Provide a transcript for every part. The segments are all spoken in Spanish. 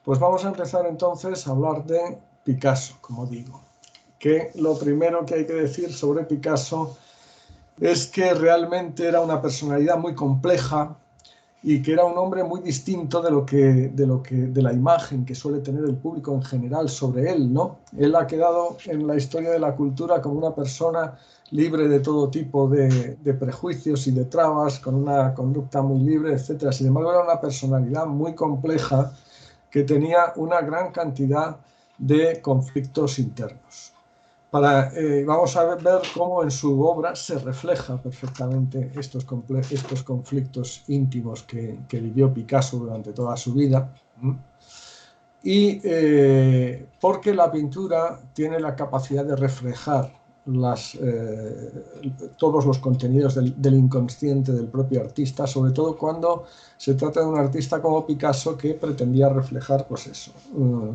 Pues vamos a empezar entonces a hablar de Picasso, como digo. Que lo primero que hay que decir sobre Picasso es que realmente era una personalidad muy compleja y que era un hombre muy distinto de la imagen que suele tener el público en general sobre él, ¿no? Él ha quedado en la historia de la cultura como una persona libre de todo tipo de prejuicios y de trabas, con una conducta muy libre, etc. Sin embargo, era una personalidad muy compleja que tenía una gran cantidad de conflictos internos. Vamos a ver cómo en su obra se refleja perfectamente estos conflictos íntimos que vivió Picasso durante toda su vida. Y porque la pintura tiene la capacidad de reflejar todos los contenidos del inconsciente del propio artista, sobre todo cuando se trata de un artista como Picasso que pretendía reflejar, pues eso,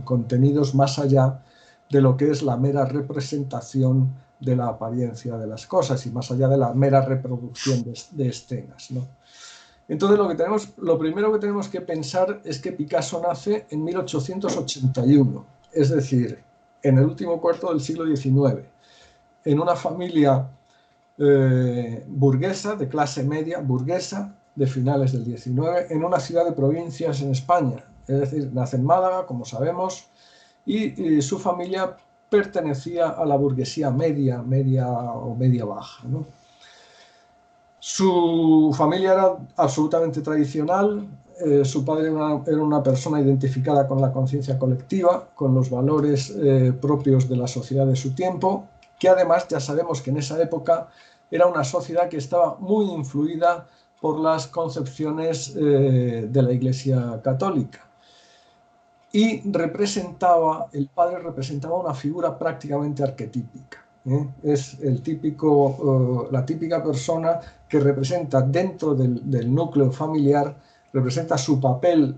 contenidos más allá de lo que es la mera representación de la apariencia de las cosas y más allá de la mera reproducción de escenas, ¿no? Entonces lo primero que tenemos que pensar es que Picasso nace en 1881, es decir, en el último cuarto del siglo XIX, en una familia burguesa, de clase media, burguesa, de finales del XIX, en una ciudad de provincias en España. Es decir, nace en Málaga, como sabemos, y su familia pertenecía a la burguesía media o media baja, ¿no? Su familia era absolutamente tradicional. Su padre era una persona identificada con la conciencia colectiva, con los valores propios de la sociedad de su tiempo, que además ya sabemos que en esa época era una sociedad que estaba muy influida por las concepciones de la Iglesia Católica. Y el padre representaba una figura prácticamente arquetípica. Es la típica persona que representa dentro del núcleo familiar, representa su papel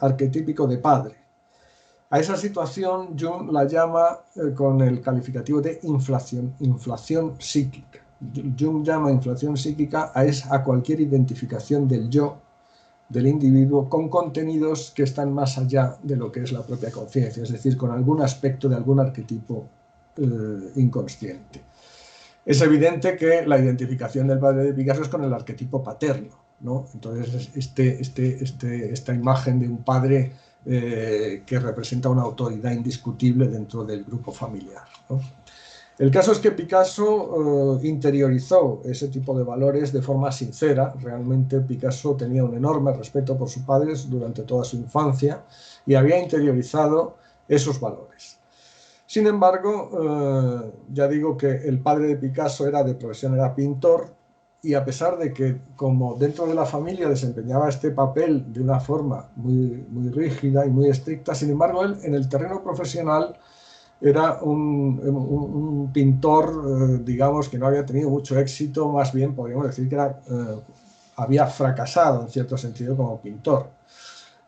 arquetípico de padre. A esa situación Jung la llama con el calificativo de inflación psíquica. Jung llama inflación psíquica a cualquier identificación del yo, del individuo, con contenidos que están más allá de lo que es la propia conciencia, es decir, con algún aspecto de algún arquetipo inconsciente. Es evidente que la identificación del padre de Picasso es con el arquetipo paterno, ¿no? Entonces, esta imagen de un padre que representa una autoridad indiscutible dentro del grupo familiar, ¿no? El caso es que Picasso interiorizó ese tipo de valores de forma sincera. Realmente Picasso tenía un enorme respeto por sus padres durante toda su infancia y había interiorizado esos valores. Sin embargo, ya digo que el padre de Picasso de profesión era pintor, y a pesar de que, como dentro de la familia desempeñaba este papel de una forma muy, muy rígida y muy estricta, sin embargo, él en el terreno profesional era un pintor, digamos, que no había tenido mucho éxito, más bien podríamos decir que había fracasado en cierto sentido como pintor.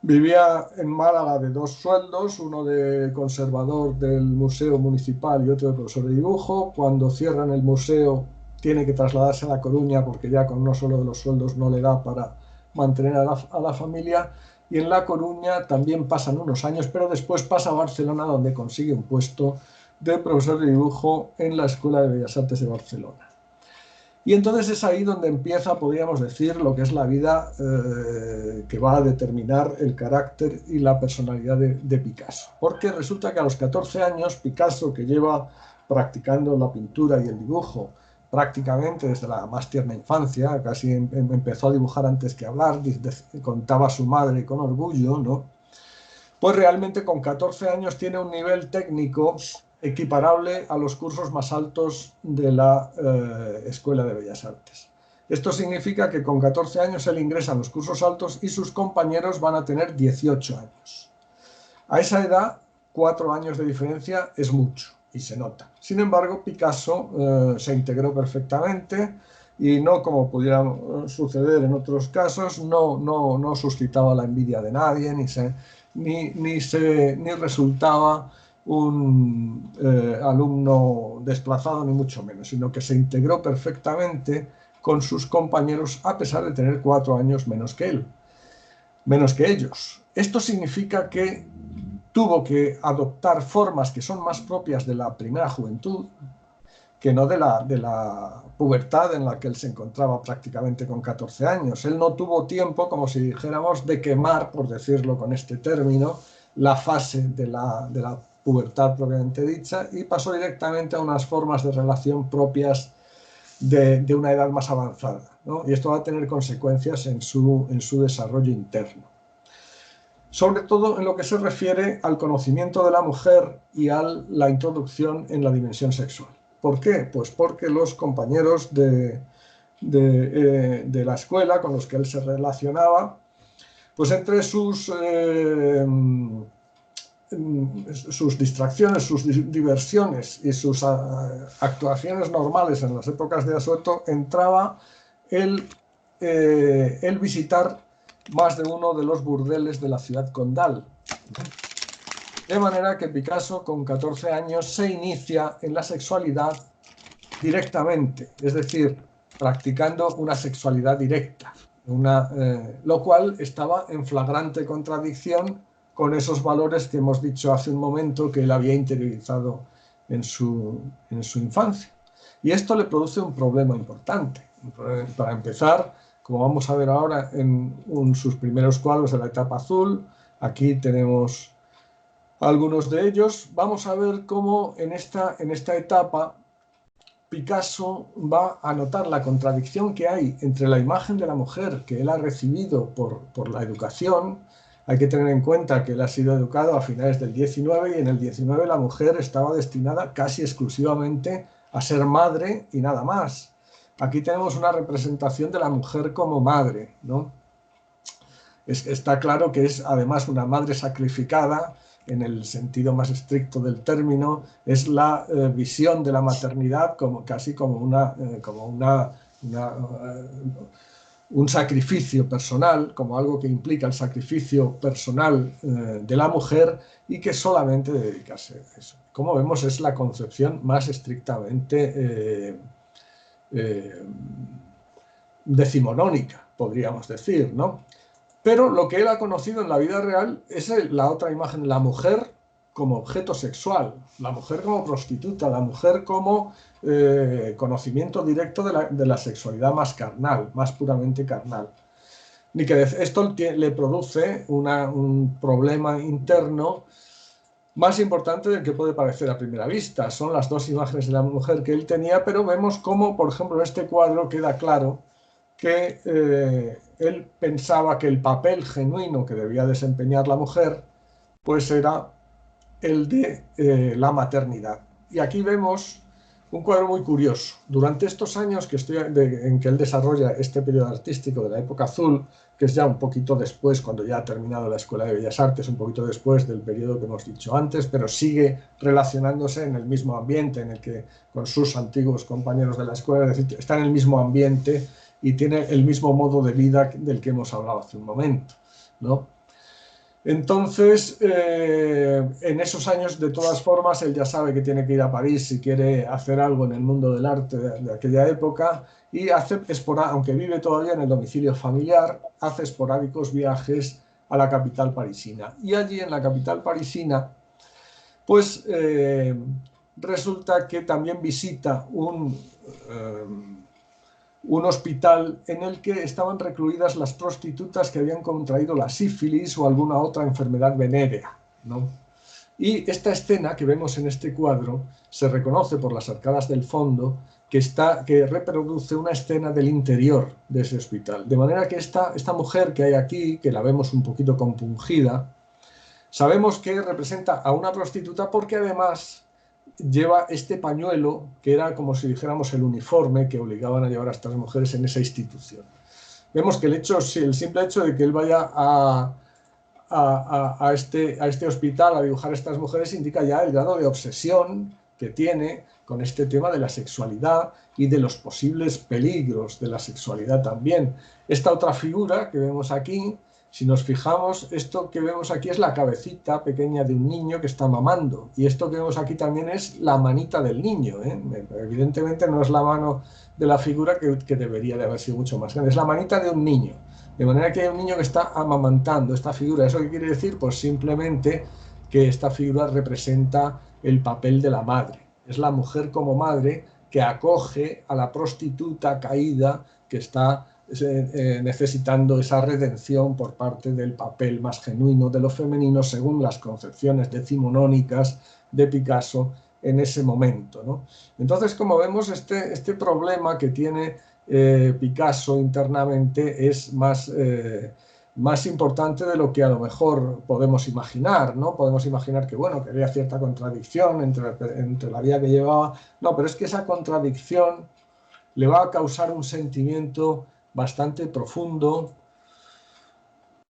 Vivía en Málaga de dos sueldos, uno de conservador del Museo Municipal y otro de profesor de dibujo. Cuando cierran el museo tiene que trasladarse a La Coruña porque ya con uno solo de los sueldos no le da para mantener a la familia. Y en La Coruña también pasan unos años, pero después pasa a Barcelona, donde consigue un puesto de profesor de dibujo en la Escuela de Bellas Artes de Barcelona. Y entonces es ahí donde empieza, podríamos decir, lo que es la vida que va a determinar el carácter y la personalidad de Picasso. Porque resulta que a los 14 años, Picasso, que lleva practicando la pintura y el dibujo prácticamente desde la más tierna infancia, casi empezó a dibujar antes que hablar, contaba a su madre con orgullo, ¿no? Pues realmente con 14 años tiene un nivel técnico equiparable a los cursos más altos de la Escuela de Bellas Artes. Esto significa que con 14 años él ingresa a los cursos altos y sus compañeros van a tener 18 años. A esa edad, 4 años de diferencia es mucho y se nota. Sin embargo, Picasso se integró perfectamente y no, como pudiera suceder en otros casos, no suscitaba la envidia de nadie, ni resultaba un alumno desplazado, ni mucho menos, sino que se integró perfectamente con sus compañeros a pesar de tener 4 años menos que ellos. Esto significa que tuvo que adoptar formas que son más propias de la primera juventud, que no de la pubertad en la que él se encontraba prácticamente con 14 años. Él no tuvo tiempo, como si dijéramos, de quemar, por decirlo con este término, la fase de la pubertad propiamente dicha, y pasó directamente a unas formas de relación propias de una edad más avanzada, ¿no? Y esto va a tener consecuencias en su desarrollo interno. Sobre todo en lo que se refiere al conocimiento de la mujer y a la introducción en la dimensión sexual. ¿Por qué? Pues porque los compañeros de la escuela con los que él se relacionaba, pues entre sus distracciones, sus diversiones y sus actuaciones normales en las épocas de asueto, entraba el visitar más de uno de los burdeles de la ciudad condal. De manera que Picasso, con 14 años, se inicia en la sexualidad directamente, es decir, practicando una sexualidad directa, lo cual estaba en flagrante contradicción con esos valores que hemos dicho hace un momento que él había interiorizado en su infancia. Y esto le produce un problema importante. Para empezar, como vamos a ver ahora en sus primeros cuadros de la etapa azul, aquí tenemos algunos de ellos, vamos a ver cómo en esta etapa Picasso va a notar la contradicción que hay entre la imagen de la mujer que él ha recibido por la educación. Hay que tener en cuenta que él ha sido educado a finales del 19 y en el 19 la mujer estaba destinada casi exclusivamente a ser madre y nada más. Aquí tenemos una representación de la mujer como madre, ¿no? Está claro que es además una madre sacrificada en el sentido más estricto del término, es la visión de la maternidad casi como un sacrificio personal, como algo que implica el sacrificio personal de la mujer y que solamente dedicarse a eso. Como vemos, es la concepción más estrictamente decimonónica, podríamos decir, ¿no? Pero lo que él ha conocido en la vida real es la otra imagen, la mujer como objeto sexual, la mujer como prostituta, la mujer como conocimiento directo de la sexualidad más carnal, más puramente carnal. Ni que esto le produce un problema interno más importante del que puede parecer a primera vista. Son las dos imágenes de la mujer que él tenía, pero vemos cómo, por ejemplo, en este cuadro queda claro que él pensaba que el papel genuino que debía desempeñar la mujer pues era el de la maternidad. Y aquí vemos un cuadro muy curioso. Durante estos años en que él desarrolla este periodo artístico de la época azul, que es ya un poquito después, cuando ya ha terminado la Escuela de Bellas Artes, un poquito después del periodo que hemos dicho antes, pero sigue relacionándose en el mismo ambiente en el que con sus antiguos compañeros de la escuela, es decir, está en el mismo ambiente y tiene el mismo modo de vida del que hemos hablado hace un momento, ¿no? Entonces, en esos años, de todas formas, él ya sabe que tiene que ir a París si quiere hacer algo en el mundo del arte de aquella época y aunque vive todavía en el domicilio familiar, hace esporádicos viajes a la capital parisina. Y allí, en la capital parisina, pues resulta que también visita un hospital en el que estaban recluidas las prostitutas que habían contraído la sífilis o alguna otra enfermedad venérea, ¿no? Y esta escena que vemos en este cuadro se reconoce por las arcadas del fondo que reproduce una escena del interior de ese hospital. De manera que esta mujer que hay aquí, que la vemos un poquito compungida, sabemos que representa a una prostituta porque además lleva este pañuelo que era como si dijéramos el uniforme que obligaban a llevar a estas mujeres en esa institución. Vemos que el simple hecho de que él vaya a este hospital a dibujar a estas mujeres indica ya el grado de obsesión que tiene con este tema de la sexualidad y de los posibles peligros de la sexualidad también. Esta otra figura que vemos aquí, si nos fijamos, esto que vemos aquí es la cabecita pequeña de un niño que está mamando. Y esto que vemos aquí también es la manita del niño, ¿eh? Evidentemente no es la mano de la figura que debería de haber sido mucho más grande. Es la manita de un niño. De manera que hay un niño que está amamantando esta figura. ¿Eso qué quiere decir? Pues simplemente que esta figura representa el papel de la madre. Es la mujer como madre que acoge a la prostituta caída que está necesitando esa redención por parte del papel más genuino de lo femenino según las concepciones decimonónicas de Picasso en ese momento, ¿no? Entonces, como vemos, este problema que tiene Picasso internamente es más importante de lo que a lo mejor podemos imaginar, ¿no? Podemos imaginar que, bueno, que había cierta contradicción entre la vida que llevaba. No, pero es que esa contradicción le va a causar un sentimiento bastante profundo,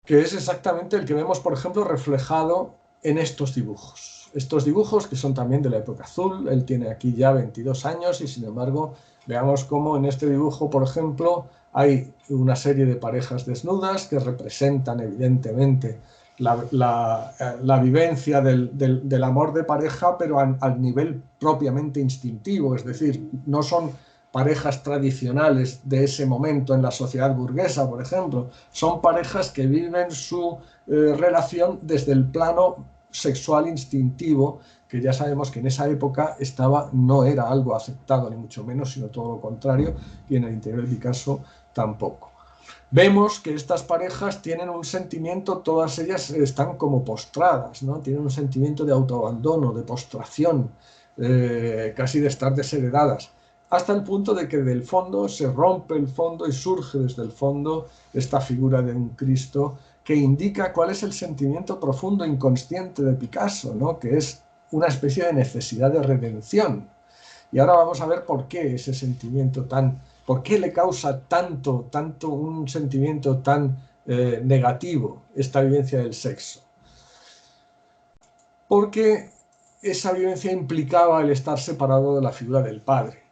que es exactamente el que vemos, por ejemplo, reflejado en estos dibujos. Estos dibujos que son también de la época azul, él tiene aquí ya 22 años y sin embargo veamos cómo en este dibujo, por ejemplo, hay una serie de parejas desnudas que representan evidentemente la vivencia del amor de pareja, pero al nivel propiamente instintivo, es decir, no son parejas tradicionales de ese momento en la sociedad burguesa, por ejemplo, son parejas que viven su relación desde el plano sexual instintivo, que ya sabemos que en esa época no era algo aceptado, ni mucho menos, sino todo lo contrario, y en el interior de Picasso tampoco. Vemos que estas parejas tienen un sentimiento, todas ellas están como postradas, ¿no? Tienen un sentimiento de autoabandono, de postración, casi de estar desheredadas, hasta el punto de que del fondo se rompe el fondo y surge desde el fondo esta figura de un Cristo que indica cuál es el sentimiento profundo inconsciente de Picasso, ¿no? Que es una especie de necesidad de redención. Y ahora vamos a ver por qué ese sentimiento ¿por qué le causa tanto un sentimiento tan negativo esta vivencia del sexo? Porque esa vivencia implicaba el estar separado de la figura del padre.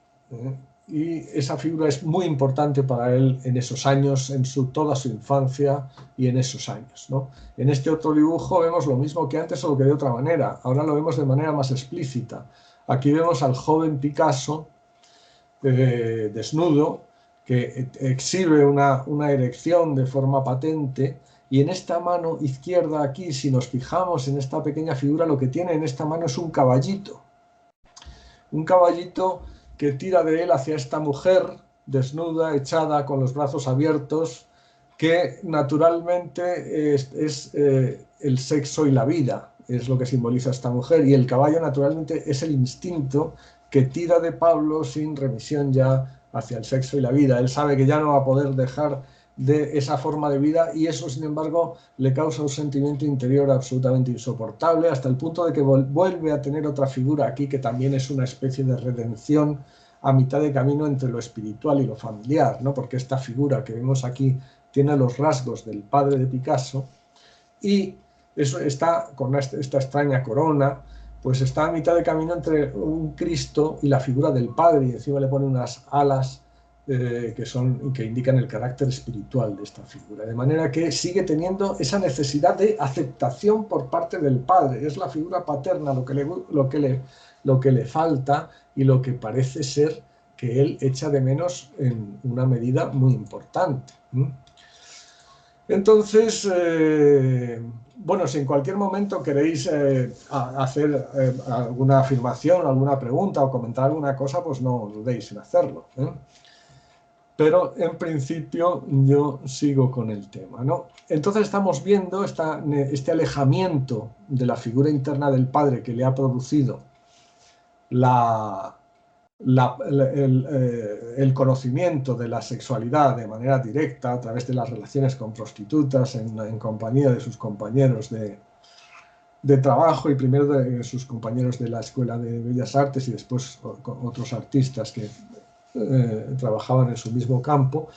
Y esa figura es muy importante para él en esos años, en toda su infancia y en esos años, ¿no? En este otro dibujo vemos lo mismo que antes, solo que de otra manera. Ahora lo vemos de manera más explícita. Aquí vemos al joven Picasso desnudo, que exhibe una erección de forma patente, y en esta mano izquierda aquí, si nos fijamos en esta pequeña figura, lo que tiene en esta mano es un caballito que tira de él hacia esta mujer desnuda, echada, con los brazos abiertos, que naturalmente es el sexo y la vida, es lo que simboliza esta mujer, y el caballo naturalmente es el instinto que tira de Pablo sin remisión ya hacia el sexo y la vida. Él sabe que ya no va a poder dejar de esa forma de vida y eso, sin embargo, le causa un sentimiento interior absolutamente insoportable, hasta el punto de que vuelve a tener otra figura aquí que también es una especie de redención a mitad de camino entre lo espiritual y lo familiar, ¿no? Porque esta figura que vemos aquí tiene los rasgos del padre de Picasso y eso está con esta extraña corona, pues está a mitad de camino entre un Cristo y la figura del Padre, y encima le pone unas alas que indican el carácter espiritual de esta figura. De manera que sigue teniendo esa necesidad de aceptación por parte del Padre. Es la figura paterna lo que le falta y lo que parece ser que él echa de menos en una medida muy importante. Entonces, bueno, si en cualquier momento queréis hacer alguna afirmación, alguna pregunta o comentar alguna cosa, pues no dudéis en hacerlo, ¿eh? Pero en principio yo sigo con el tema, ¿no? Entonces estamos viendo este alejamiento de la figura interna del padre que le ha producido el conocimiento de la sexualidad de manera directa a través de las relaciones con prostitutas en compañía de sus compañeros de trabajo y primero de sus compañeros de la Escuela de Bellas Artes y después con otros artistas que trabajaban en su mismo campo,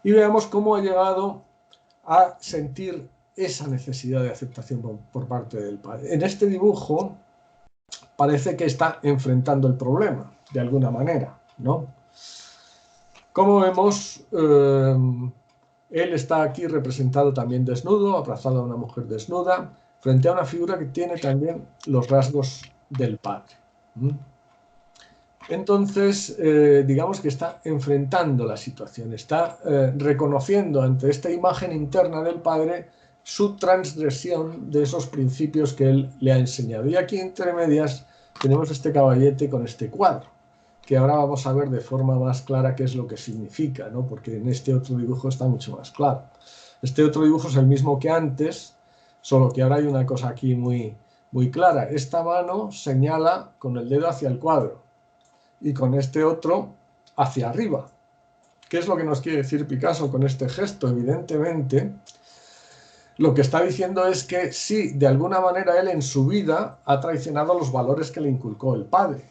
y veamos cómo ha llegado a sentir esa necesidad de aceptación por parte del padre. En este dibujo parece que está enfrentando el problema, de alguna manera, ¿no? Como vemos, él está aquí representado también desnudo, abrazado a una mujer desnuda, frente a una figura que tiene también los rasgos del padre. Entonces, digamos que está enfrentando la situación, está reconociendo ante esta imagen interna del padre su transgresión de esos principios que él le ha enseñado. Y aquí entre medias tenemos este caballete con este cuadro, que ahora vamos a ver de forma más clara qué es lo que significa, ¿no? Porque en este otro dibujo está mucho más claro. Este otro dibujo es el mismo que antes, solo que ahora hay una cosa aquí muy, muy clara. Esta mano señala con el dedo hacia el cuadro y con este otro hacia arriba. ¿Qué es lo que nos quiere decir Picasso con este gesto? Evidentemente, lo que está diciendo es que sí, de alguna manera él en su vida ha traicionado los valores que le inculcó el padre,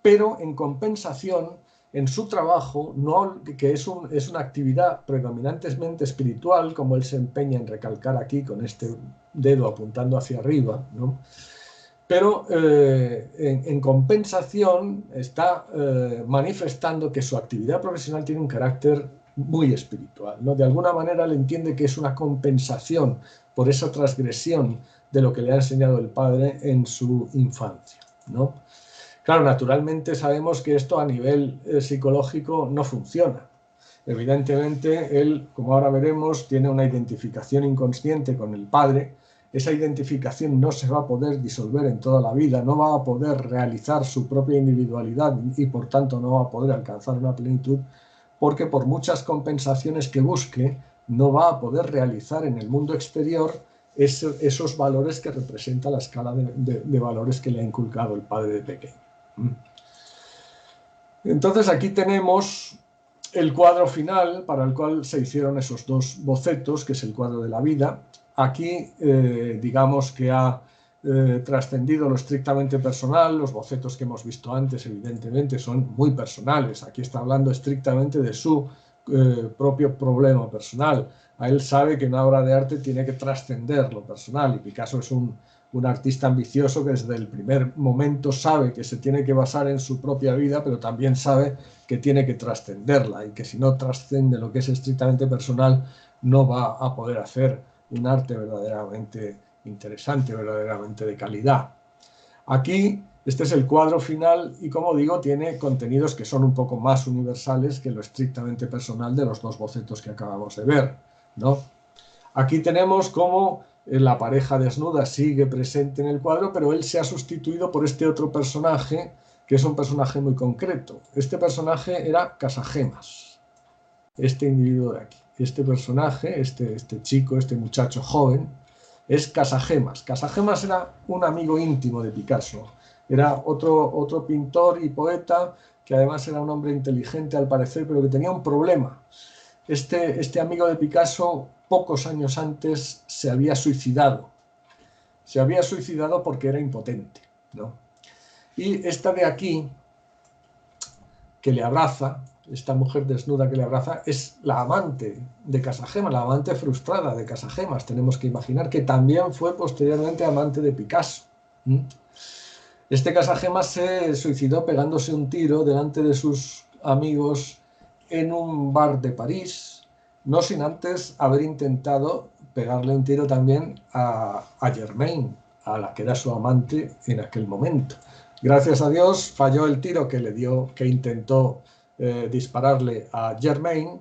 pero en compensación, en su trabajo, que es una actividad predominantemente espiritual, como él se empeña en recalcar aquí con este dedo apuntando hacia arriba, ¿no? Pero en compensación está manifestando que su actividad profesional tiene un carácter muy espiritual, ¿no? De alguna manera él entiende que es una compensación por esa transgresión de lo que le ha enseñado el padre en su infancia, ¿no? Claro, naturalmente sabemos que esto a nivel psicológico no funciona. Evidentemente, él, como ahora veremos, tiene una identificación inconsciente con el padre. Esa identificación no se va a poder disolver en toda la vida, no va a poder realizar su propia individualidad y por tanto no va a poder alcanzar una plenitud, porque por muchas compensaciones que busque, no va a poder realizar en el mundo exterior esos valores que representa la escala de valores que le ha inculcado el padre de pequeño. Entonces aquí tenemos el cuadro final para el cual se hicieron esos dos bocetos, que es el cuadro de la vida. Aquí digamos que ha trascendido lo estrictamente personal. Los bocetos que hemos visto antes evidentemente son muy personales. Aquí está hablando estrictamente de su propio problema personal. Él sabe que una obra de arte tiene que trascender lo personal y Picasso es un artista ambicioso que desde el primer momento sabe que se tiene que basar en su propia vida, pero también sabe que tiene que trascenderla y que si no trascende lo que es estrictamente personal, no va a poder hacer un arte verdaderamente interesante, verdaderamente de calidad. Aquí, este es el cuadro final y, como digo, tiene contenidos que son un poco más universales que lo estrictamente personal de los dos bocetos que acabamos de ver, ¿no? Aquí tenemos cómo la pareja desnuda sigue presente en el cuadro, pero él se ha sustituido por este otro personaje, que es un personaje muy concreto. Este personaje era Casagemas, este individuo de aquí. Este personaje, este chico, este muchacho joven, es Casagemas. Casagemas era un amigo íntimo de Picasso. Era otro pintor y poeta que además era un hombre inteligente al parecer, pero que tenía un problema. Este amigo de Picasso, pocos años antes, se había suicidado. Se había suicidado porque era impotente, ¿no? Y esta de aquí, que le abraza, esta mujer desnuda que le abraza, es la amante de Casagemas, la amante frustrada de Casagemas. Tenemos que imaginar que también fue posteriormente amante de Picasso. Este Casagemas se suicidó pegándose un tiro delante de sus amigos en un bar de París, no sin antes haber intentado pegarle un tiro también a Germaine, a la que era su amante en aquel momento. Gracias a Dios falló el tiro que intentó dispararle a Germaine,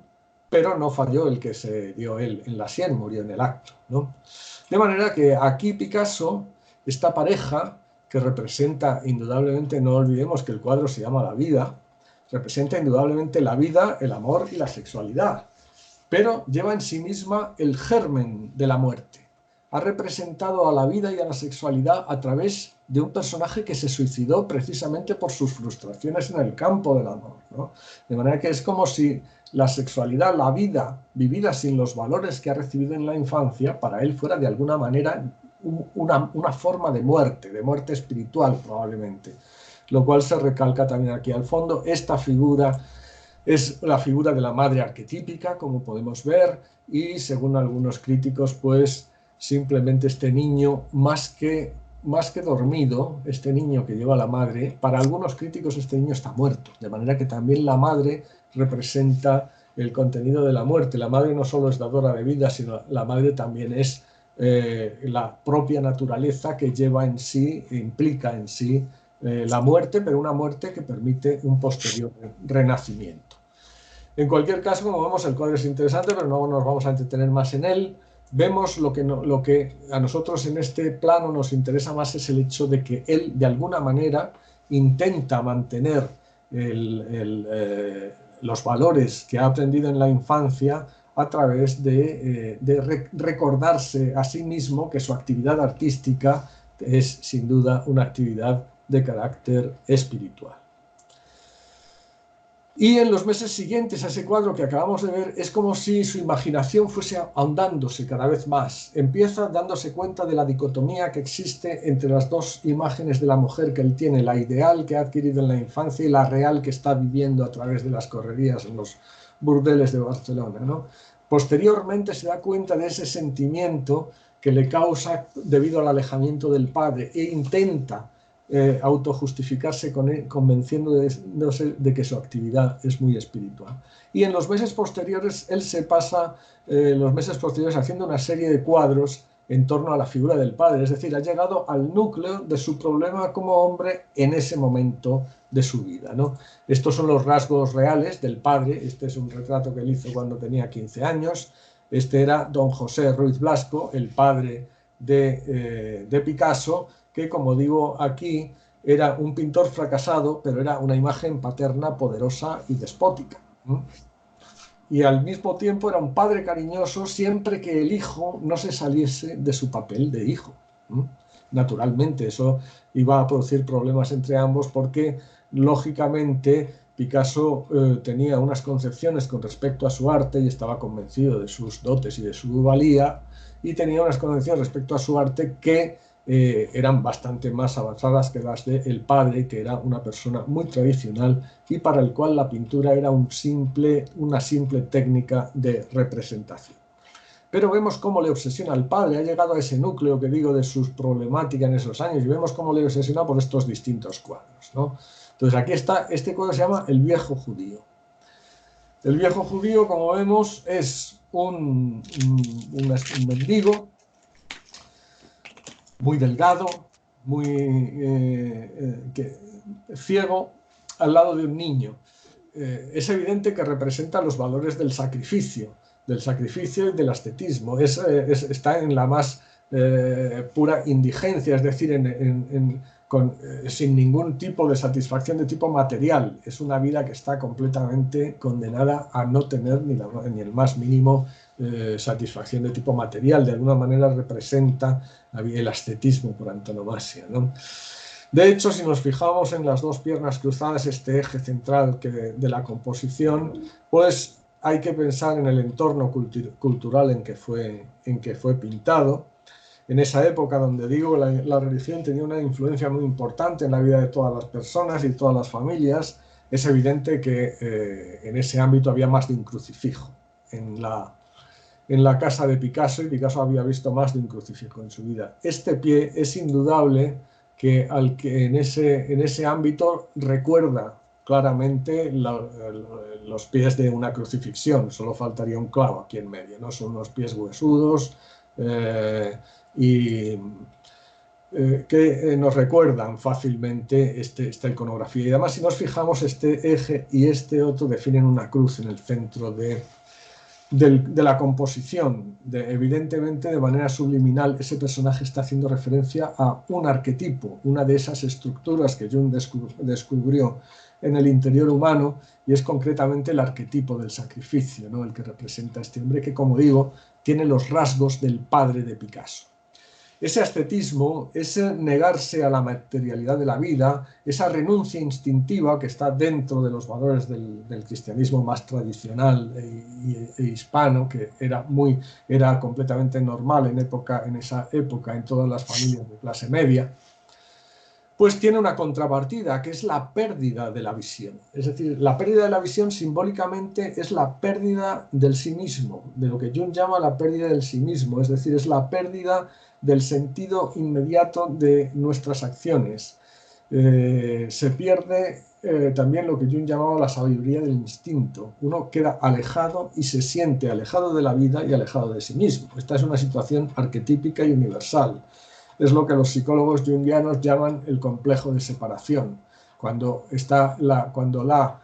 pero no falló el que se dio él en la sien, murió en el acto, ¿no? De manera que aquí Picasso, esta pareja que representa indudablemente, no olvidemos que el cuadro se llama La vida, representa indudablemente la vida, el amor y la sexualidad, pero lleva en sí misma el germen de la muerte. Ha representado a la vida y a la sexualidad a través de un personaje que se suicidó precisamente por sus frustraciones en el campo del amor, ¿no? De manera que es como si la sexualidad, la vida vivida sin los valores que ha recibido en la infancia, para él fuera de alguna manera una forma de muerte espiritual probablemente, lo cual se recalca también aquí al fondo. Esta figura es la figura de la madre arquetípica, como podemos ver, y según algunos críticos, pues simplemente este niño, más que dormido, este niño que lleva la madre, para algunos críticos este niño está muerto, de manera que también la madre representa el contenido de la muerte. La madre no solo es dadora de vida, sino la madre también es la propia naturaleza que lleva en sí, implica en sí la muerte, pero una muerte que permite un posterior renacimiento. En cualquier caso, como vemos, el cuadro es interesante, pero no nos vamos a entretener más en él. vemos lo que a nosotros en este plano nos interesa más es el hecho de que él de alguna manera intenta mantener los valores que ha aprendido en la infancia a través de recordarse a sí mismo que su actividad artística es sin duda una actividad de carácter espiritual. Y en los meses siguientes a ese cuadro que acabamos de ver, es como si su imaginación fuese ahondándose cada vez más. Empieza dándose cuenta de la dicotomía que existe entre las dos imágenes de la mujer que él tiene, la ideal que ha adquirido en la infancia y la real que está viviendo a través de las correrías en los burdeles de Barcelona, ¿no? Posteriormente se da cuenta de ese sentimiento que le causa debido al alejamiento del padre e intenta autojustificarse con él, convenciéndose de que su actividad es muy espiritual. Y en los meses posteriores, él se pasa los meses posteriores haciendo una serie de cuadros en torno a la figura del padre, es decir, ha llegado al núcleo de su problema como hombre en ese momento de su vida, ¿no? Estos son los rasgos reales del padre. Este es un retrato que él hizo cuando tenía 15 años. Este era don José Ruiz Blasco, el padre de Picasso, que, como digo aquí, era un pintor fracasado, pero era una imagen paterna poderosa y despótica. Y al mismo tiempo era un padre cariñoso siempre que el hijo no se saliese de su papel de hijo. Naturalmente, eso iba a producir problemas entre ambos porque, lógicamente, Picasso tenía unas concepciones con respecto a su arte y estaba convencido de sus dotes y de su valía, y tenía unas concepciones respecto a su arte que eran bastante más avanzadas que las del padre, que era una persona muy tradicional y para el cual la pintura era una simple técnica de representación. Pero vemos cómo le obsesiona al padre, ha llegado a ese núcleo que digo de sus problemáticas en esos años, y vemos cómo le obsesiona por estos distintos cuadros, ¿no? Entonces aquí está, este cuadro se llama El viejo judío. El viejo judío, como vemos, es un mendigo muy delgado, muy ciego, al lado de un niño. Es evidente que representa los valores del sacrificio y del ascetismo. Está en la más pura indigencia, es decir, sin ningún tipo de satisfacción de tipo material. Es una vida que está completamente condenada a no tener ni el más mínimo satisfacción de tipo material. De alguna manera representa el ascetismo por antonomasia, ¿no? De hecho, si nos fijamos en las dos piernas cruzadas, este eje central de la composición, pues hay que pensar en el entorno cultural en que fue pintado. En esa época donde digo la religión tenía una influencia muy importante en la vida de todas las personas y todas las familias, es evidente que en ese ámbito había más de un crucifijo en la casa de Picasso, y Picasso había visto más de un crucifijo en su vida. Este pie es indudable que en ese ámbito recuerda claramente los pies de una crucifixión. Solo faltaría un clavo aquí en medio, ¿no? Son unos pies huesudos que nos recuerdan fácilmente esta iconografía. Y además, si nos fijamos, este eje y este otro definen una cruz en el centro de la composición. Evidentemente, de manera subliminal, ese personaje está haciendo referencia a un arquetipo, una de esas estructuras que Jung descubrió en el interior humano, y es concretamente el arquetipo del sacrificio, ¿no? El que representa a este hombre que, como digo, tiene los rasgos del padre de Picasso. Ese ascetismo, ese negarse a la materialidad de la vida, esa renuncia instintiva que está dentro de los valores del cristianismo más tradicional e hispano, que era completamente normal en esa época en todas las familias de clase media, pues tiene una contrapartida, que es la pérdida de la visión. Es decir, la pérdida de la visión simbólicamente es la pérdida del sí mismo, de lo que Jung llama la pérdida del sí mismo, es decir, es la pérdida del sentido inmediato de nuestras acciones. Se pierde también lo que Jung llamaba la sabiduría del instinto. Uno queda alejado y se siente alejado de la vida y alejado de sí mismo. Esta es una situación arquetípica y universal. Es lo que los psicólogos junguianos llaman el complejo de separación. Cuando la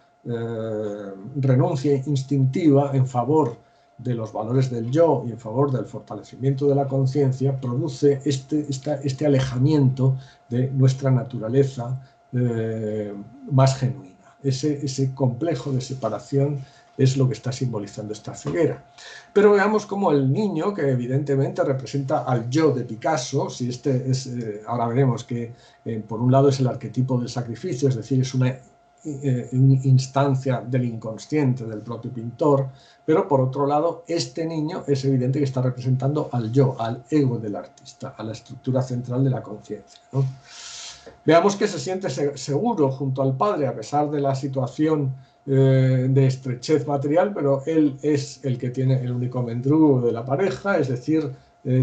renuncia instintiva en favor de los valores del yo y en favor del fortalecimiento de la conciencia, produce este alejamiento de nuestra naturaleza más genuina. Ese complejo de separación es lo que está simbolizando esta ceguera. Pero veamos cómo el niño, que evidentemente representa al yo de Picasso, si ahora veremos que por un lado es el arquetipo del sacrificio, es decir, es una instancia del inconsciente del propio pintor, pero por otro lado este niño es evidente que está representando al yo, al ego del artista, a la estructura central de la conciencia, ¿no? Veamos que se siente seguro junto al padre a pesar de la situación de estrechez material, pero él es el que tiene el único mendrugo de la pareja, es decir,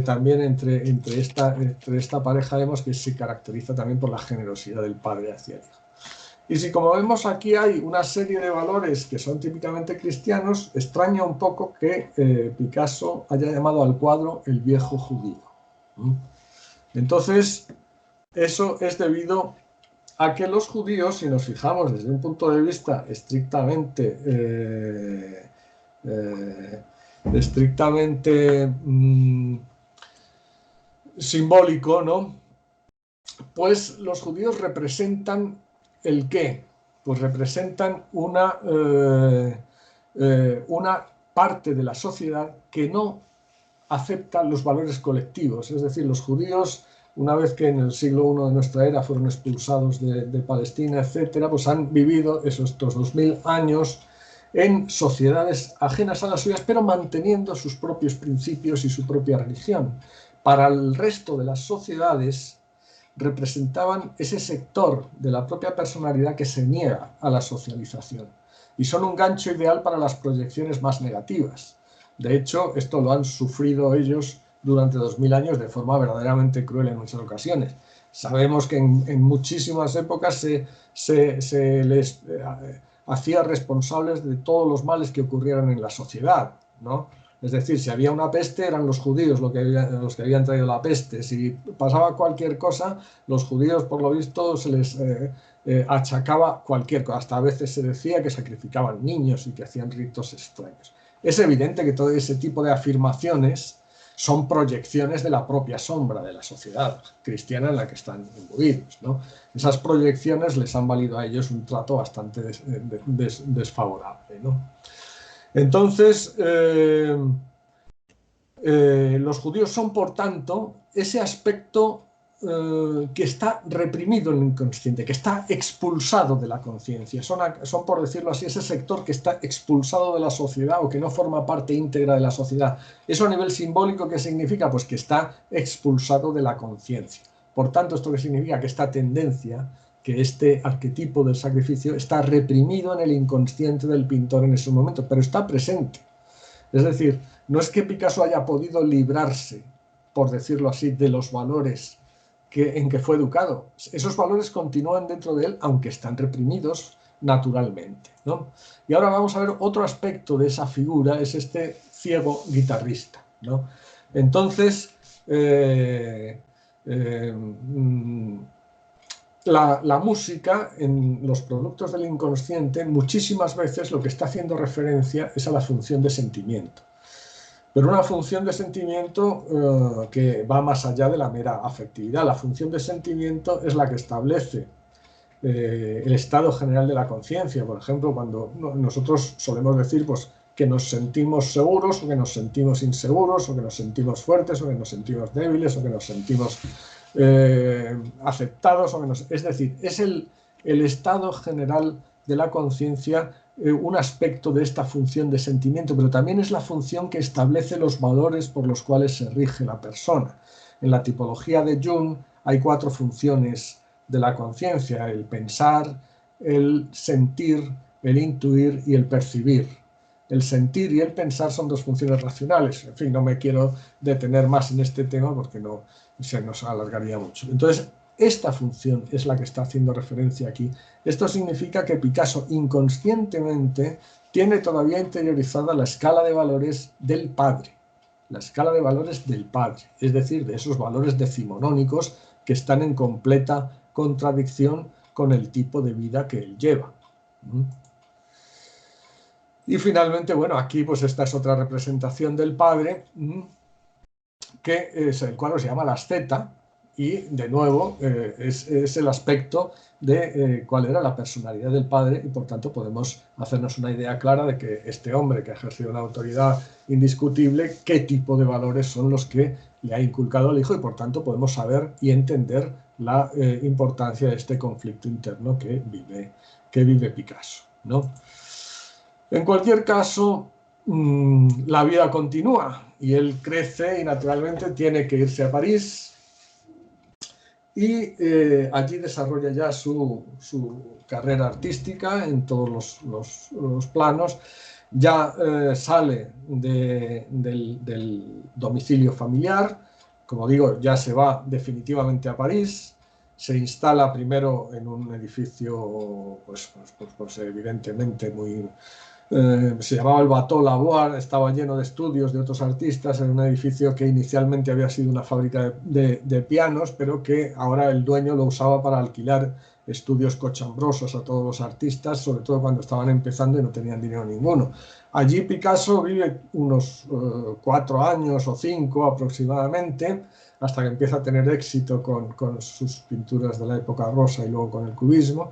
también entre esta pareja vemos que se caracteriza también por la generosidad del padre hacia el hijo. Y si, como vemos, aquí hay una serie de valores que son típicamente cristianos, extraña un poco que Picasso haya llamado al cuadro el viejo judío. Entonces, eso es debido a que los judíos, si nos fijamos desde un punto de vista estrictamente simbólico, ¿no? Pues los judíos representan ¿el qué? Pues representan una parte de la sociedad que no acepta los valores colectivos. Es decir, los judíos, una vez que en el siglo I de nuestra era fueron expulsados de Palestina, etcétera, pues han vivido estos 2000 años en sociedades ajenas a las suyas, pero manteniendo sus propios principios y su propia religión. Para el resto de las sociedades representaban ese sector de la propia personalidad que se niega a la socialización y son un gancho ideal para las proyecciones más negativas. De hecho, esto lo han sufrido ellos durante 2000 años de forma verdaderamente cruel en muchas ocasiones. Sabemos que en muchísimas épocas se les hacía responsables de todos los males que ocurrieran en la sociedad, ¿no? Es decir, si había una peste, eran los judíos los que habían traído la peste. Si pasaba cualquier cosa, los judíos, por lo visto, se les achacaba cualquier cosa. Hasta a veces se decía que sacrificaban niños y que hacían ritos extraños. Es evidente que todo ese tipo de afirmaciones son proyecciones de la propia sombra de la sociedad cristiana en la que están imbuidos, ¿no? Esas proyecciones les han valido a ellos un trato bastante desfavorable, ¿no? Entonces, los judíos son, por tanto, ese aspecto que está reprimido en el inconsciente, que está expulsado de la conciencia. Son, por decirlo así, ese sector que está expulsado de la sociedad o que no forma parte íntegra de la sociedad. Eso a nivel simbólico, ¿qué significa? Pues que está expulsado de la conciencia. Por tanto, ¿esto qué significa? Que esta tendencia, que este arquetipo del sacrificio está reprimido en el inconsciente del pintor en ese momento, pero está presente. Es decir, no es que Picasso haya podido librarse, por decirlo así, de los valores en que fue educado. Esos valores continúan dentro de él, aunque están reprimidos naturalmente, ¿no? Y ahora vamos a ver otro aspecto de esa figura, es este ciego guitarrista, ¿no? Entonces, la música en los productos del inconsciente muchísimas veces lo que está haciendo referencia es a la función de sentimiento. Pero una función de sentimiento que va más allá de la mera afectividad. La función de sentimiento es la que establece el estado general de la conciencia. Por ejemplo, cuando nosotros solemos decir pues, que nos sentimos seguros o que nos sentimos inseguros, o que nos sentimos fuertes o que nos sentimos débiles o que nos sentimos aceptados. Es decir, es el estado general de la conciencia un aspecto de esta función de sentimiento, pero también es la función que establece los valores por los cuales se rige la persona. En la tipología de Jung hay 4 funciones de la conciencia: el pensar, el sentir, el intuir y el percibir. El sentir y el pensar son 2 funciones racionales. En fin, no me quiero detener más en este tema porque no se nos alargaría mucho. Entonces, esta función es la que está haciendo referencia aquí. Esto significa que Picasso inconscientemente tiene todavía interiorizada la escala de valores del padre. La escala de valores del padre, es decir, de esos valores decimonónicos que están en completa contradicción con el tipo de vida que él lleva. Y finalmente, bueno, aquí pues esta es otra representación del padre, que es el cuadro se llama La Asceta, y de nuevo es el aspecto de cuál era la personalidad del padre, y por tanto podemos hacernos una idea clara de que este hombre que ha ejercido una autoridad indiscutible, qué tipo de valores son los que le ha inculcado al hijo, y por tanto podemos saber y entender la importancia de este conflicto interno que vive Picasso, ¿no? En cualquier caso, la vida continúa y él crece y naturalmente tiene que irse a París, y allí desarrolla ya su carrera artística en todos los planos. Ya sale del domicilio familiar, como digo, ya se va definitivamente a París, se instala primero en un edificio, pues evidentemente muy... se llamaba el Bateau Lavoir, estaba lleno de estudios de otros artistas, en un edificio que inicialmente había sido una fábrica de pianos, pero que ahora el dueño lo usaba para alquilar estudios cochambrosos a todos los artistas, sobre todo cuando estaban empezando y no tenían dinero ninguno. Allí Picasso vive unos 4 años o 5 aproximadamente, hasta que empieza a tener éxito con sus pinturas de la época rosa y luego con el cubismo.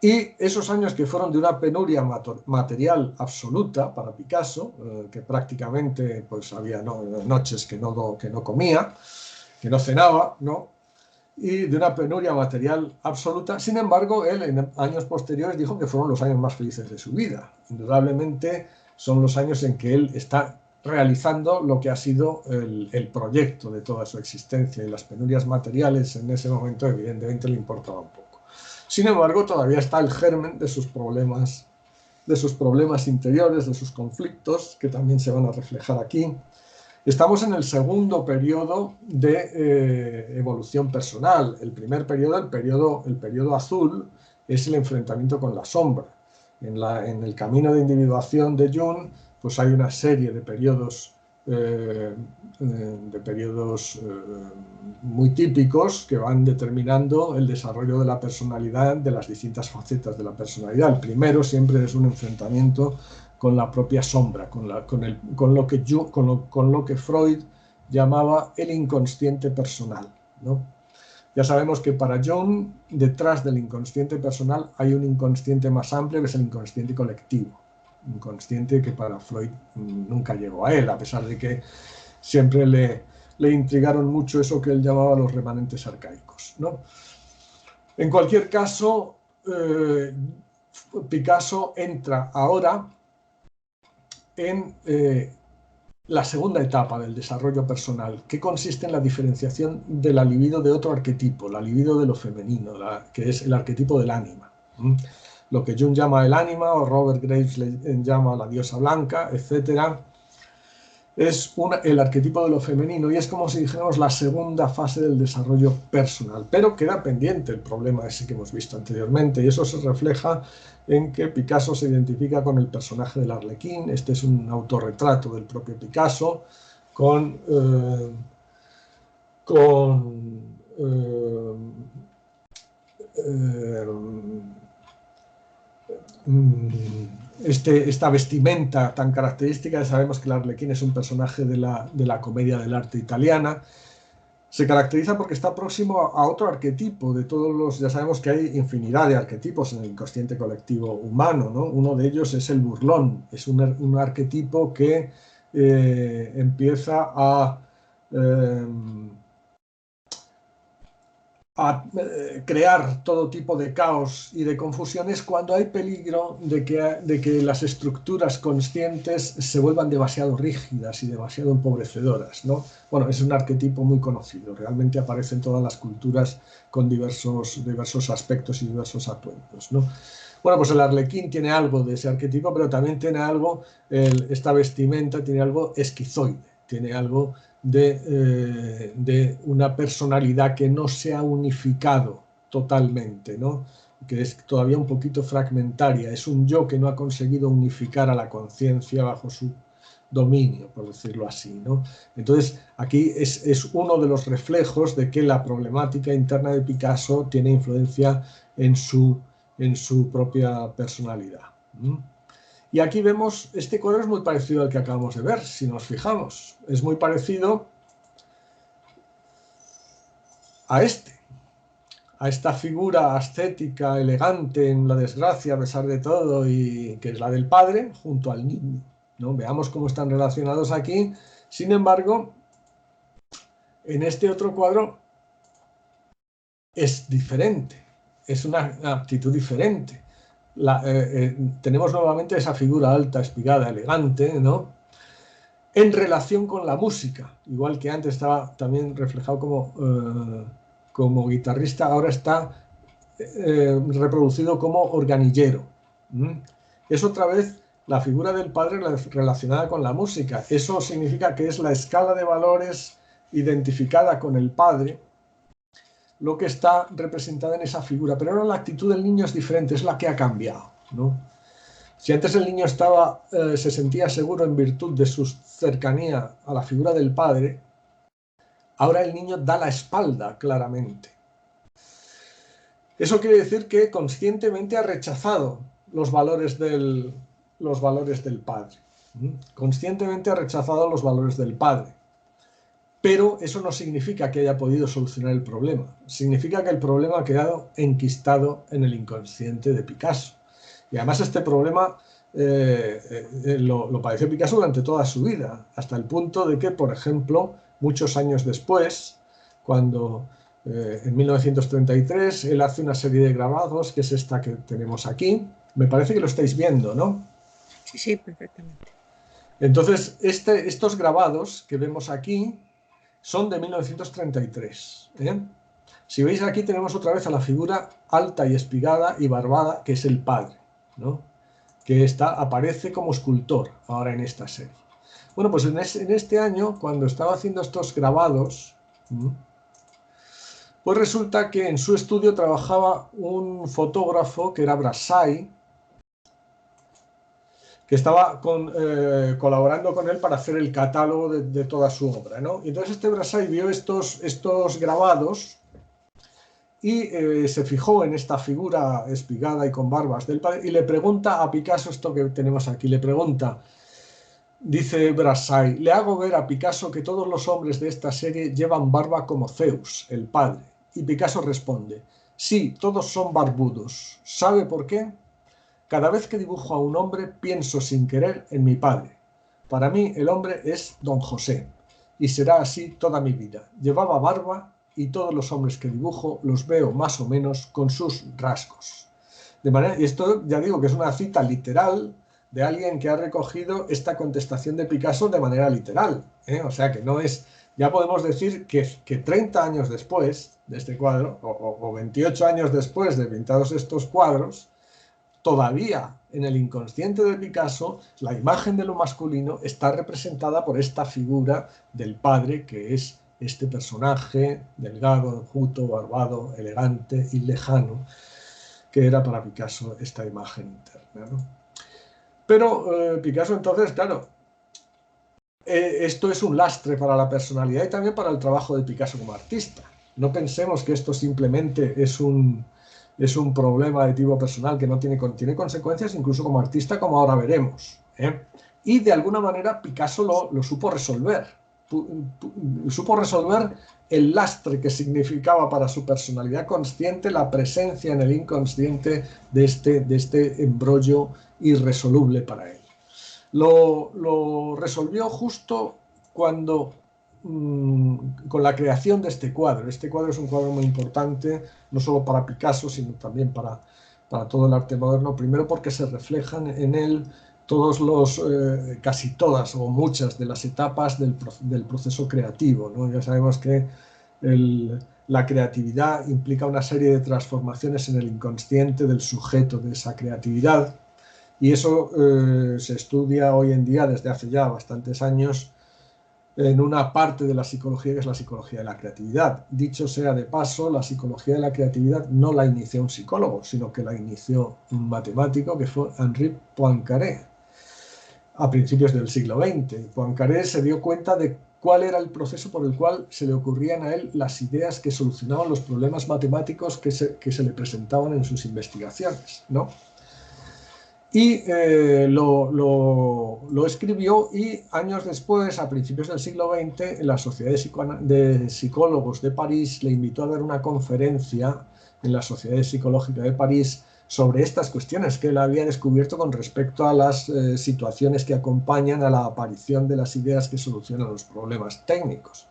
Y esos años que fueron de una penuria material absoluta para Picasso, que prácticamente pues había noches que no comía, que no cenaba, ¿no? Y de una penuria material absoluta. Sin embargo, él en años posteriores dijo que fueron los años más felices de su vida. Indudablemente son los años en que él está realizando lo que ha sido el proyecto de toda su existencia, y las penurias materiales en ese momento evidentemente le importaban poco. Sin embargo, todavía está el germen de sus problemas interiores, de sus conflictos, que también se van a reflejar aquí. Estamos en el segundo periodo de evolución personal. El primer periodo, el periodo azul, es el enfrentamiento con la sombra. En el camino de individuación de Jung, pues hay una serie de periodos muy típicos que van determinando el desarrollo de la personalidad, de las distintas facetas de la personalidad. El primero siempre es un enfrentamiento con la propia sombra, con lo que Freud llamaba el inconsciente personal, ¿no? Ya sabemos que para Jung, detrás del inconsciente personal hay un inconsciente más amplio, que es el inconsciente colectivo. Inconsciente que para Freud nunca llegó a él, a pesar de que siempre le intrigaron mucho eso que él llamaba los remanentes arcaicos, ¿no? En cualquier caso, Picasso entra ahora en la segunda etapa del desarrollo personal, que consiste en la diferenciación de la libido de otro arquetipo, la libido de lo femenino, que es el arquetipo del ánima. Lo que Jung llama el ánima, o Robert Graves le llama la diosa blanca, etc. Es el arquetipo de lo femenino, y es como si dijéramos la segunda fase del desarrollo personal. Pero queda pendiente el problema ese que hemos visto anteriormente, y eso se refleja en que Picasso se identifica con el personaje del Arlequín. Este es un autorretrato del propio Picasso esta vestimenta tan característica. Sabemos que el Arlequín es un personaje de la comedia del arte italiana. Se caracteriza porque está próximo a otro arquetipo de todos los... Ya sabemos que hay infinidad de arquetipos en el inconsciente colectivo humano, ¿no? Uno de ellos es el burlón. Es un arquetipo que empieza a crear todo tipo de caos y de confusiones cuando hay peligro de que las estructuras conscientes se vuelvan demasiado rígidas y demasiado empobrecedoras, ¿no? Bueno, es un arquetipo muy conocido, realmente aparece en todas las culturas con diversos aspectos y diversos atuendos, ¿no? Bueno, pues el Arlequín tiene algo de ese arquetipo, pero también tiene algo, esta vestimenta tiene algo esquizoide, tiene algo de una personalidad que no se ha unificado totalmente, ¿no? Que es todavía un poquito fragmentaria. Es un yo que no ha conseguido unificar a la conciencia bajo su dominio, por decirlo así, ¿no? Entonces, aquí es uno de los reflejos de que la problemática interna de Picasso tiene influencia en su propia personalidad. Y aquí vemos, este cuadro es muy parecido al que acabamos de ver, si nos fijamos. Es muy parecido a esta figura ascética, elegante, en la desgracia, a pesar de todo, y que es la del padre, junto al niño, ¿no? Veamos cómo están relacionados aquí. Sin embargo, en este otro cuadro es diferente, es una actitud diferente. Tenemos nuevamente esa figura alta, espigada, elegante, ¿no? En relación con la música, igual que antes estaba también reflejado como guitarrista, ahora está reproducido como organillero. Es otra vez la figura del padre relacionada con la música. Eso significa que es la escala de valores identificada con el padre lo que está representada en esa figura. Pero ahora la actitud del niño es diferente, es la que ha cambiado, ¿no? Si antes el niño se sentía seguro en virtud de su cercanía a la figura del padre, ahora el niño da la espalda claramente. Eso quiere decir que conscientemente ha rechazado los valores del padre. Conscientemente ha rechazado los valores del padre. Pero eso no significa que haya podido solucionar el problema. Significa que el problema ha quedado enquistado en el inconsciente de Picasso. Y además este problema lo padeció Picasso durante toda su vida, hasta el punto de que, por ejemplo, muchos años después, cuando en 1933 él hace una serie de grabados, que es esta que tenemos aquí, me parece que lo estáis viendo, ¿no? Sí, sí, perfectamente. Entonces, estos grabados que vemos aquí son de 1933. Si veis aquí tenemos otra vez a la figura alta y espigada y barbada, que es el padre, ¿no? Que aparece como escultor ahora en esta serie. Bueno, pues en este año, cuando estaba haciendo estos grabados, pues resulta que en su estudio trabajaba un fotógrafo que era Brassai, que estaba colaborando con él para hacer el catálogo de toda su obra, ¿no? Y entonces este Brassai vio estos grabados y se fijó en esta figura espigada y con barbas del padre y le pregunta a Picasso esto que tenemos aquí, le pregunta, dice Brassai, le hago ver a Picasso que todos los hombres de esta serie llevan barba como Zeus, el padre. Y Picasso responde, sí, todos son barbudos. ¿Sabe por qué? Cada vez que dibujo a un hombre pienso sin querer en mi padre. Para mí el hombre es Don José y será así toda mi vida. Llevaba barba y todos los hombres que dibujo los veo más o menos con sus rasgos. Y esto ya digo que es una cita literal de alguien que ha recogido esta contestación de Picasso de manera literal. O sea que no es... Ya podemos decir que 30 años después de este cuadro, o 28 años después de pintados estos cuadros, todavía en el inconsciente de Picasso la imagen de lo masculino está representada por esta figura del padre, que es este personaje delgado, enjuto, barbado, elegante y lejano, que era para Picasso esta imagen interna, ¿no? Pero Picasso entonces, claro, esto es un lastre para la personalidad y también para el trabajo de Picasso como artista. No pensemos que esto simplemente es un problema de tipo personal que no tiene consecuencias incluso como artista, como ahora veremos. Y de alguna manera Picasso lo supo resolver. Supo resolver el lastre que significaba para su personalidad consciente la presencia en el inconsciente de este embrollo irresoluble para él. Lo resolvió justo cuando, con la creación de este cuadro. Este cuadro es un cuadro muy importante, no solo para Picasso, sino también para todo el arte moderno. Primero porque se reflejan en él casi todas o muchas de las etapas del proceso creativo, ¿no? Ya sabemos que la creatividad implica una serie de transformaciones en el inconsciente del sujeto de esa creatividad. Y eso se estudia hoy en día desde hace ya bastantes años en una parte de la psicología que es la psicología de la creatividad. Dicho sea de paso, la psicología de la creatividad no la inició un psicólogo, sino que la inició un matemático que fue Henri Poincaré a principios del siglo XX. Poincaré se dio cuenta de cuál era el proceso por el cual se le ocurrían a él las ideas que solucionaban los problemas matemáticos que se le presentaban en sus investigaciones, ¿no? Y lo escribió, y años después, a principios del siglo XX, la Sociedad de Psicólogos de París le invitó a dar una conferencia en la Sociedad Psicológica de París sobre estas cuestiones que él había descubierto con respecto a las situaciones que acompañan a la aparición de las ideas que solucionan los problemas técnicos.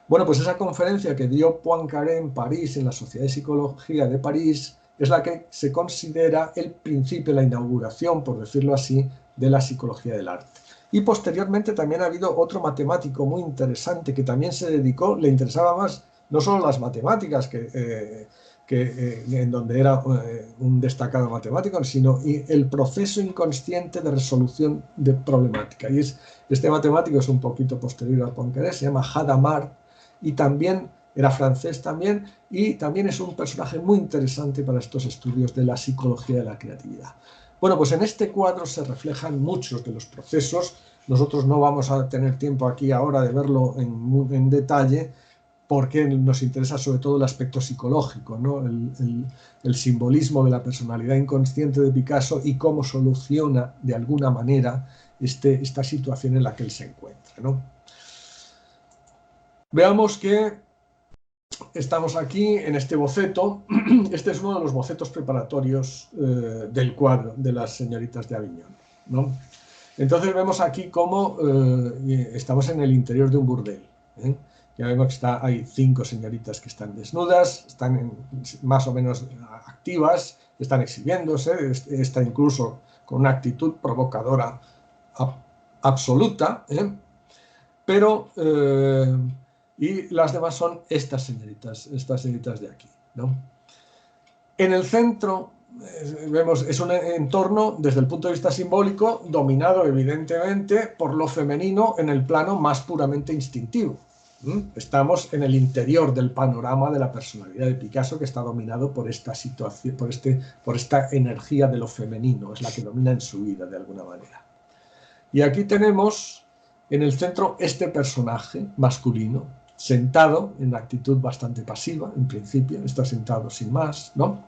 Bueno, pues esa conferencia que dio Poincaré en París, en la Sociedad de Psicología de París, es la que se considera el principio, la inauguración, por decirlo así, de la psicología del arte. Y posteriormente también ha habido otro matemático muy interesante que también se dedicó, le interesaba más no solo las matemáticas, en donde era un destacado matemático, sino el proceso inconsciente de resolución de problemática. Y este matemático es un poquito posterior a Poincaré, se llama Hadamard, y también era francés también, y también es un personaje muy interesante para estos estudios de la psicología de la creatividad. Bueno, pues en este cuadro se reflejan muchos de los procesos. Nosotros no vamos a tener tiempo aquí ahora de verlo en detalle, porque nos interesa sobre todo el aspecto psicológico, ¿no? El simbolismo de la personalidad inconsciente de Picasso y cómo soluciona de alguna manera esta situación en la que él se encuentra, ¿no? Veamos que estamos aquí en este boceto. Este es uno de los bocetos preparatorios del cuadro de las señoritas de Aviñón, ¿no? Entonces vemos aquí cómo estamos en el interior de un burdel, ¿eh? Ya vemos que hay 5 señoritas que están desnudas, están más o menos activas, están exhibiéndose, está incluso con una actitud provocadora absoluta, ¿eh? Pero y las demás son estas señoritas de aquí, ¿no? En el centro vemos, es un entorno desde el punto de vista simbólico dominado evidentemente por lo femenino en el plano más puramente instintivo. Estamos en el interior del panorama de la personalidad de Picasso, que está dominado por esta situación, por esta energía de lo femenino, es la que domina en su vida de alguna manera. Y aquí tenemos en el centro este personaje masculino, sentado en una actitud bastante pasiva, en principio, está sentado sin más, ¿no?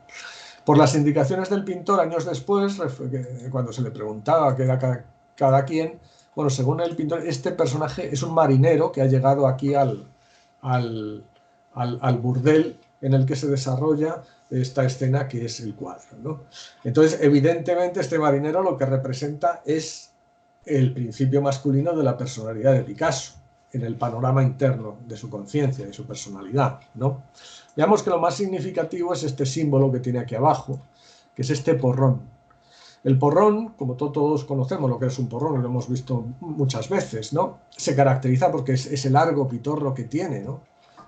Por las indicaciones del pintor, años después, cuando se le preguntaba qué era cada quien, bueno, según el pintor, este personaje es un marinero que ha llegado aquí al burdel en el que se desarrolla esta escena, que es el cuadro, ¿no? Entonces, evidentemente, este marinero lo que representa es el principio masculino de la personalidad de Picasso, en el panorama interno de su conciencia, de su personalidad, ¿no? Veamos que lo más significativo es este símbolo que tiene aquí abajo, que es este porrón. El porrón, como todos conocemos lo que es un porrón, lo hemos visto muchas veces, ¿no? Se caracteriza porque es ese largo pitorro que tiene, ¿no?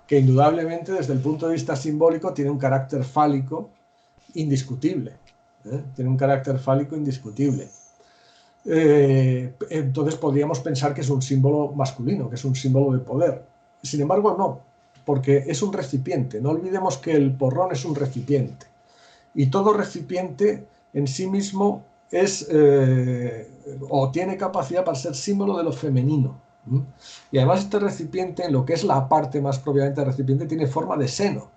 Que indudablemente desde el punto de vista simbólico tiene un carácter fálico indiscutible, ¿eh? Tiene un carácter fálico indiscutible. Entonces podríamos pensar que es un símbolo masculino, que es un símbolo de poder. Sin embargo, no, porque es un recipiente. No olvidemos que el porrón es un recipiente. Y todo recipiente en sí mismo es o tiene capacidad para ser símbolo de lo femenino. Y además este recipiente, en lo que es la parte más propiamente del recipiente, tiene forma de seno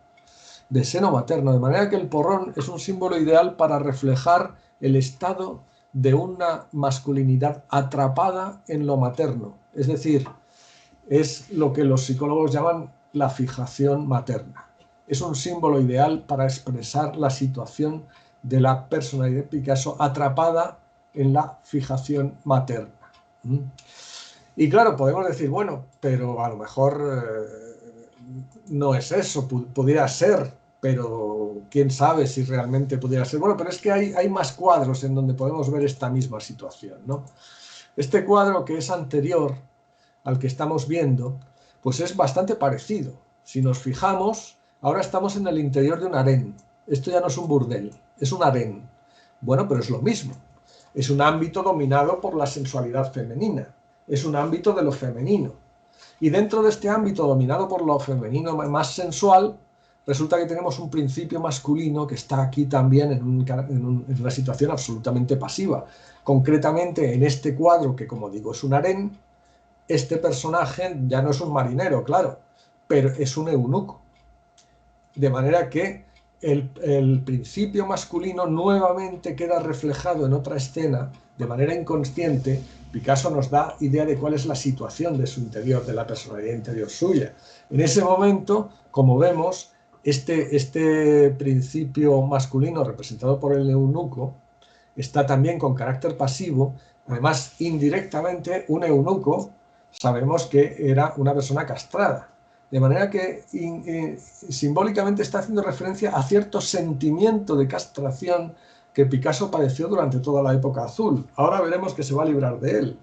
materno, de manera que el porrón es un símbolo ideal para reflejar el estado de una masculinidad atrapada en lo materno. Es decir, es lo que los psicólogos llaman la fijación materna. Es un símbolo ideal para expresar la situación de la personalidad de Picasso atrapada en la fijación materna. Y claro, podemos decir, bueno, pero a lo mejor no es eso, pudiera ser, pero quién sabe si realmente pudiera ser. Bueno, pero es que hay más cuadros en donde podemos ver esta misma situación, ¿no? Este cuadro, que es anterior al que estamos viendo, pues es bastante parecido. Si nos fijamos, ahora estamos en el interior de un harén. Esto ya no es un burdel, es un harén. Bueno, pero es lo mismo. Es un ámbito dominado por la sensualidad femenina. Es un ámbito de lo femenino. Y dentro de este ámbito dominado por lo femenino más sensual, resulta que tenemos un principio masculino que está aquí también en una situación absolutamente pasiva. Concretamente, en este cuadro, que como digo es un harén, este personaje ya no es un marinero, claro, pero es un eunuco. De manera que el principio masculino nuevamente queda reflejado en otra escena de manera inconsciente. Picasso nos da idea de cuál es la situación de su interior, de la personalidad interior suya. En ese momento, como vemos, este principio masculino representado por el eunuco está también con carácter pasivo. Además, indirectamente, un eunuco sabemos que era una persona castrada. De manera que simbólicamente está haciendo referencia a cierto sentimiento de castración que Picasso padeció durante toda la época azul. Ahora veremos que se va a librar de él.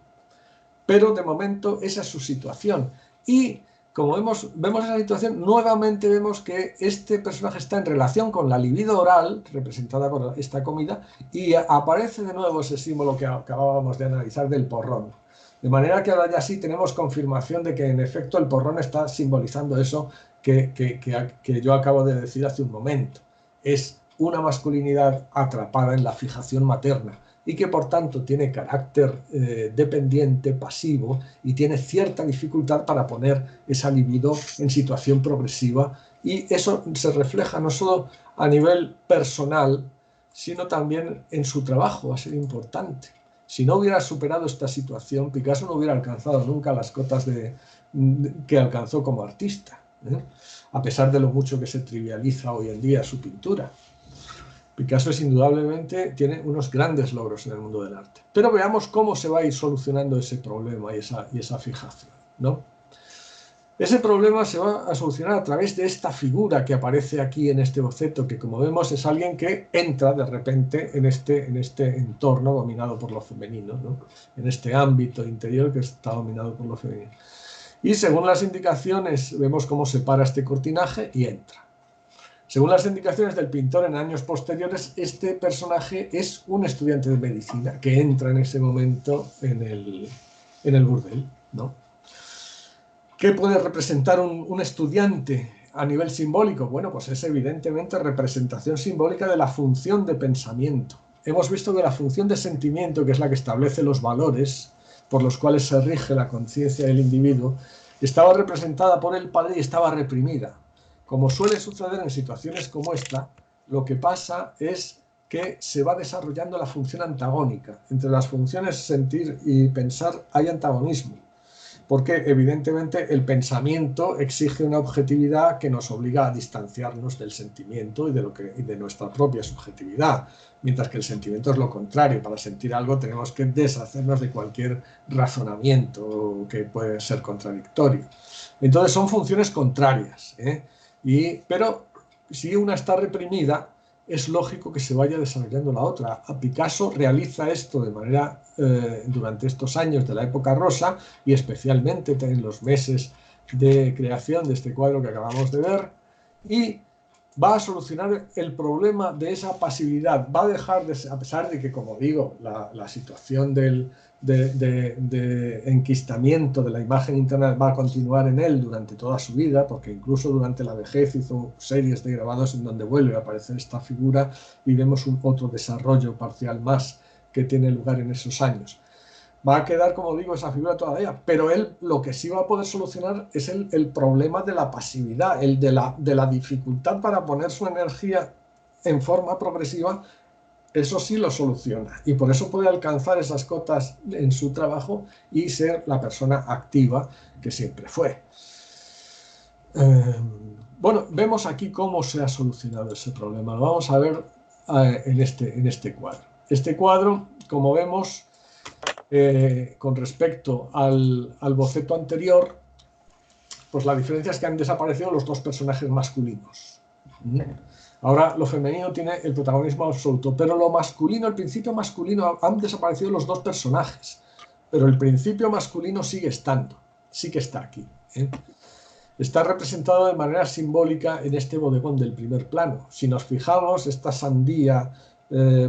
Pero de momento esa es su situación. Y como vemos esa situación, nuevamente vemos que este personaje está en relación con la libido oral, representada por esta comida, y aparece de nuevo ese símbolo que acabábamos de analizar del porrón. De manera que ahora ya sí tenemos confirmación de que en efecto el porrón está simbolizando eso que yo acabo de decir hace un momento. Es una masculinidad atrapada en la fijación materna y que por tanto tiene carácter dependiente, pasivo, y tiene cierta dificultad para poner esa libido en situación progresiva, y eso se refleja no solo a nivel personal, sino también en su trabajo. Va a ser importante. Si no hubiera superado esta situación, Picasso no hubiera alcanzado nunca las cotas que alcanzó como artista, a pesar de lo mucho que se trivializa hoy en día su pintura. Picasso indudablemente tiene unos grandes logros en el mundo del arte. Pero veamos cómo se va a ir solucionando ese problema y esa fijación, ¿no? Ese problema se va a solucionar a través de esta figura que aparece aquí en este boceto, que como vemos es alguien que entra de repente en este entorno dominado por lo femenino, ¿no? En este ámbito interior que está dominado por lo femenino. Y según las indicaciones vemos cómo se para este cortinaje y entra. Según las indicaciones del pintor en años posteriores, este personaje es un estudiante de medicina que entra en ese momento en el burdel, ¿no? ¿Qué puede representar un estudiante a nivel simbólico? Bueno, pues es evidentemente representación simbólica de la función de pensamiento. Hemos visto que la función de sentimiento, que es la que establece los valores por los cuales se rige la conciencia del individuo, estaba representada por el padre y estaba reprimida. Como suele suceder en situaciones como esta, lo que pasa es que se va desarrollando la función antagónica. Entre las funciones sentir y pensar hay antagonismo, porque evidentemente el pensamiento exige una objetividad que nos obliga a distanciarnos del sentimiento y de nuestra propia subjetividad, mientras que el sentimiento es lo contrario. Para sentir algo tenemos que deshacernos de cualquier razonamiento que puede ser contradictorio. Entonces son funciones contrarias, pero si una está reprimida, es lógico que se vaya desarrollando la otra. Picasso realiza esto de manera durante estos años de la época rosa, y especialmente en los meses de creación de este cuadro que acabamos de ver, y va a solucionar el problema de esa pasividad. Va a dejar de ser, a pesar de que, como digo, la situación de enquistamiento de la imagen interna va a continuar en él durante toda su vida, porque incluso durante la vejez hizo series de grabados en donde vuelve a aparecer esta figura y vemos otro desarrollo parcial más que tiene lugar en esos años. Va a quedar, como digo, esa figura todavía, pero él lo que sí va a poder solucionar es el problema de la pasividad, el de la dificultad para poner su energía en forma progresiva. Eso sí lo soluciona, y por eso puede alcanzar esas cotas en su trabajo y ser la persona activa que siempre fue. Bueno, vemos aquí cómo se ha solucionado ese problema. Lo vamos a ver en este cuadro. Este cuadro, como vemos, con respecto al boceto anterior, pues la diferencia es que han desaparecido los dos personajes masculinos. Ahora lo femenino tiene el protagonismo absoluto, pero lo masculino, el principio masculino, han desaparecido los dos personajes, pero el principio masculino sigue estando, sí que está aquí. Está representado de manera simbólica en este bodegón del primer plano. Si nos fijamos, esta sandía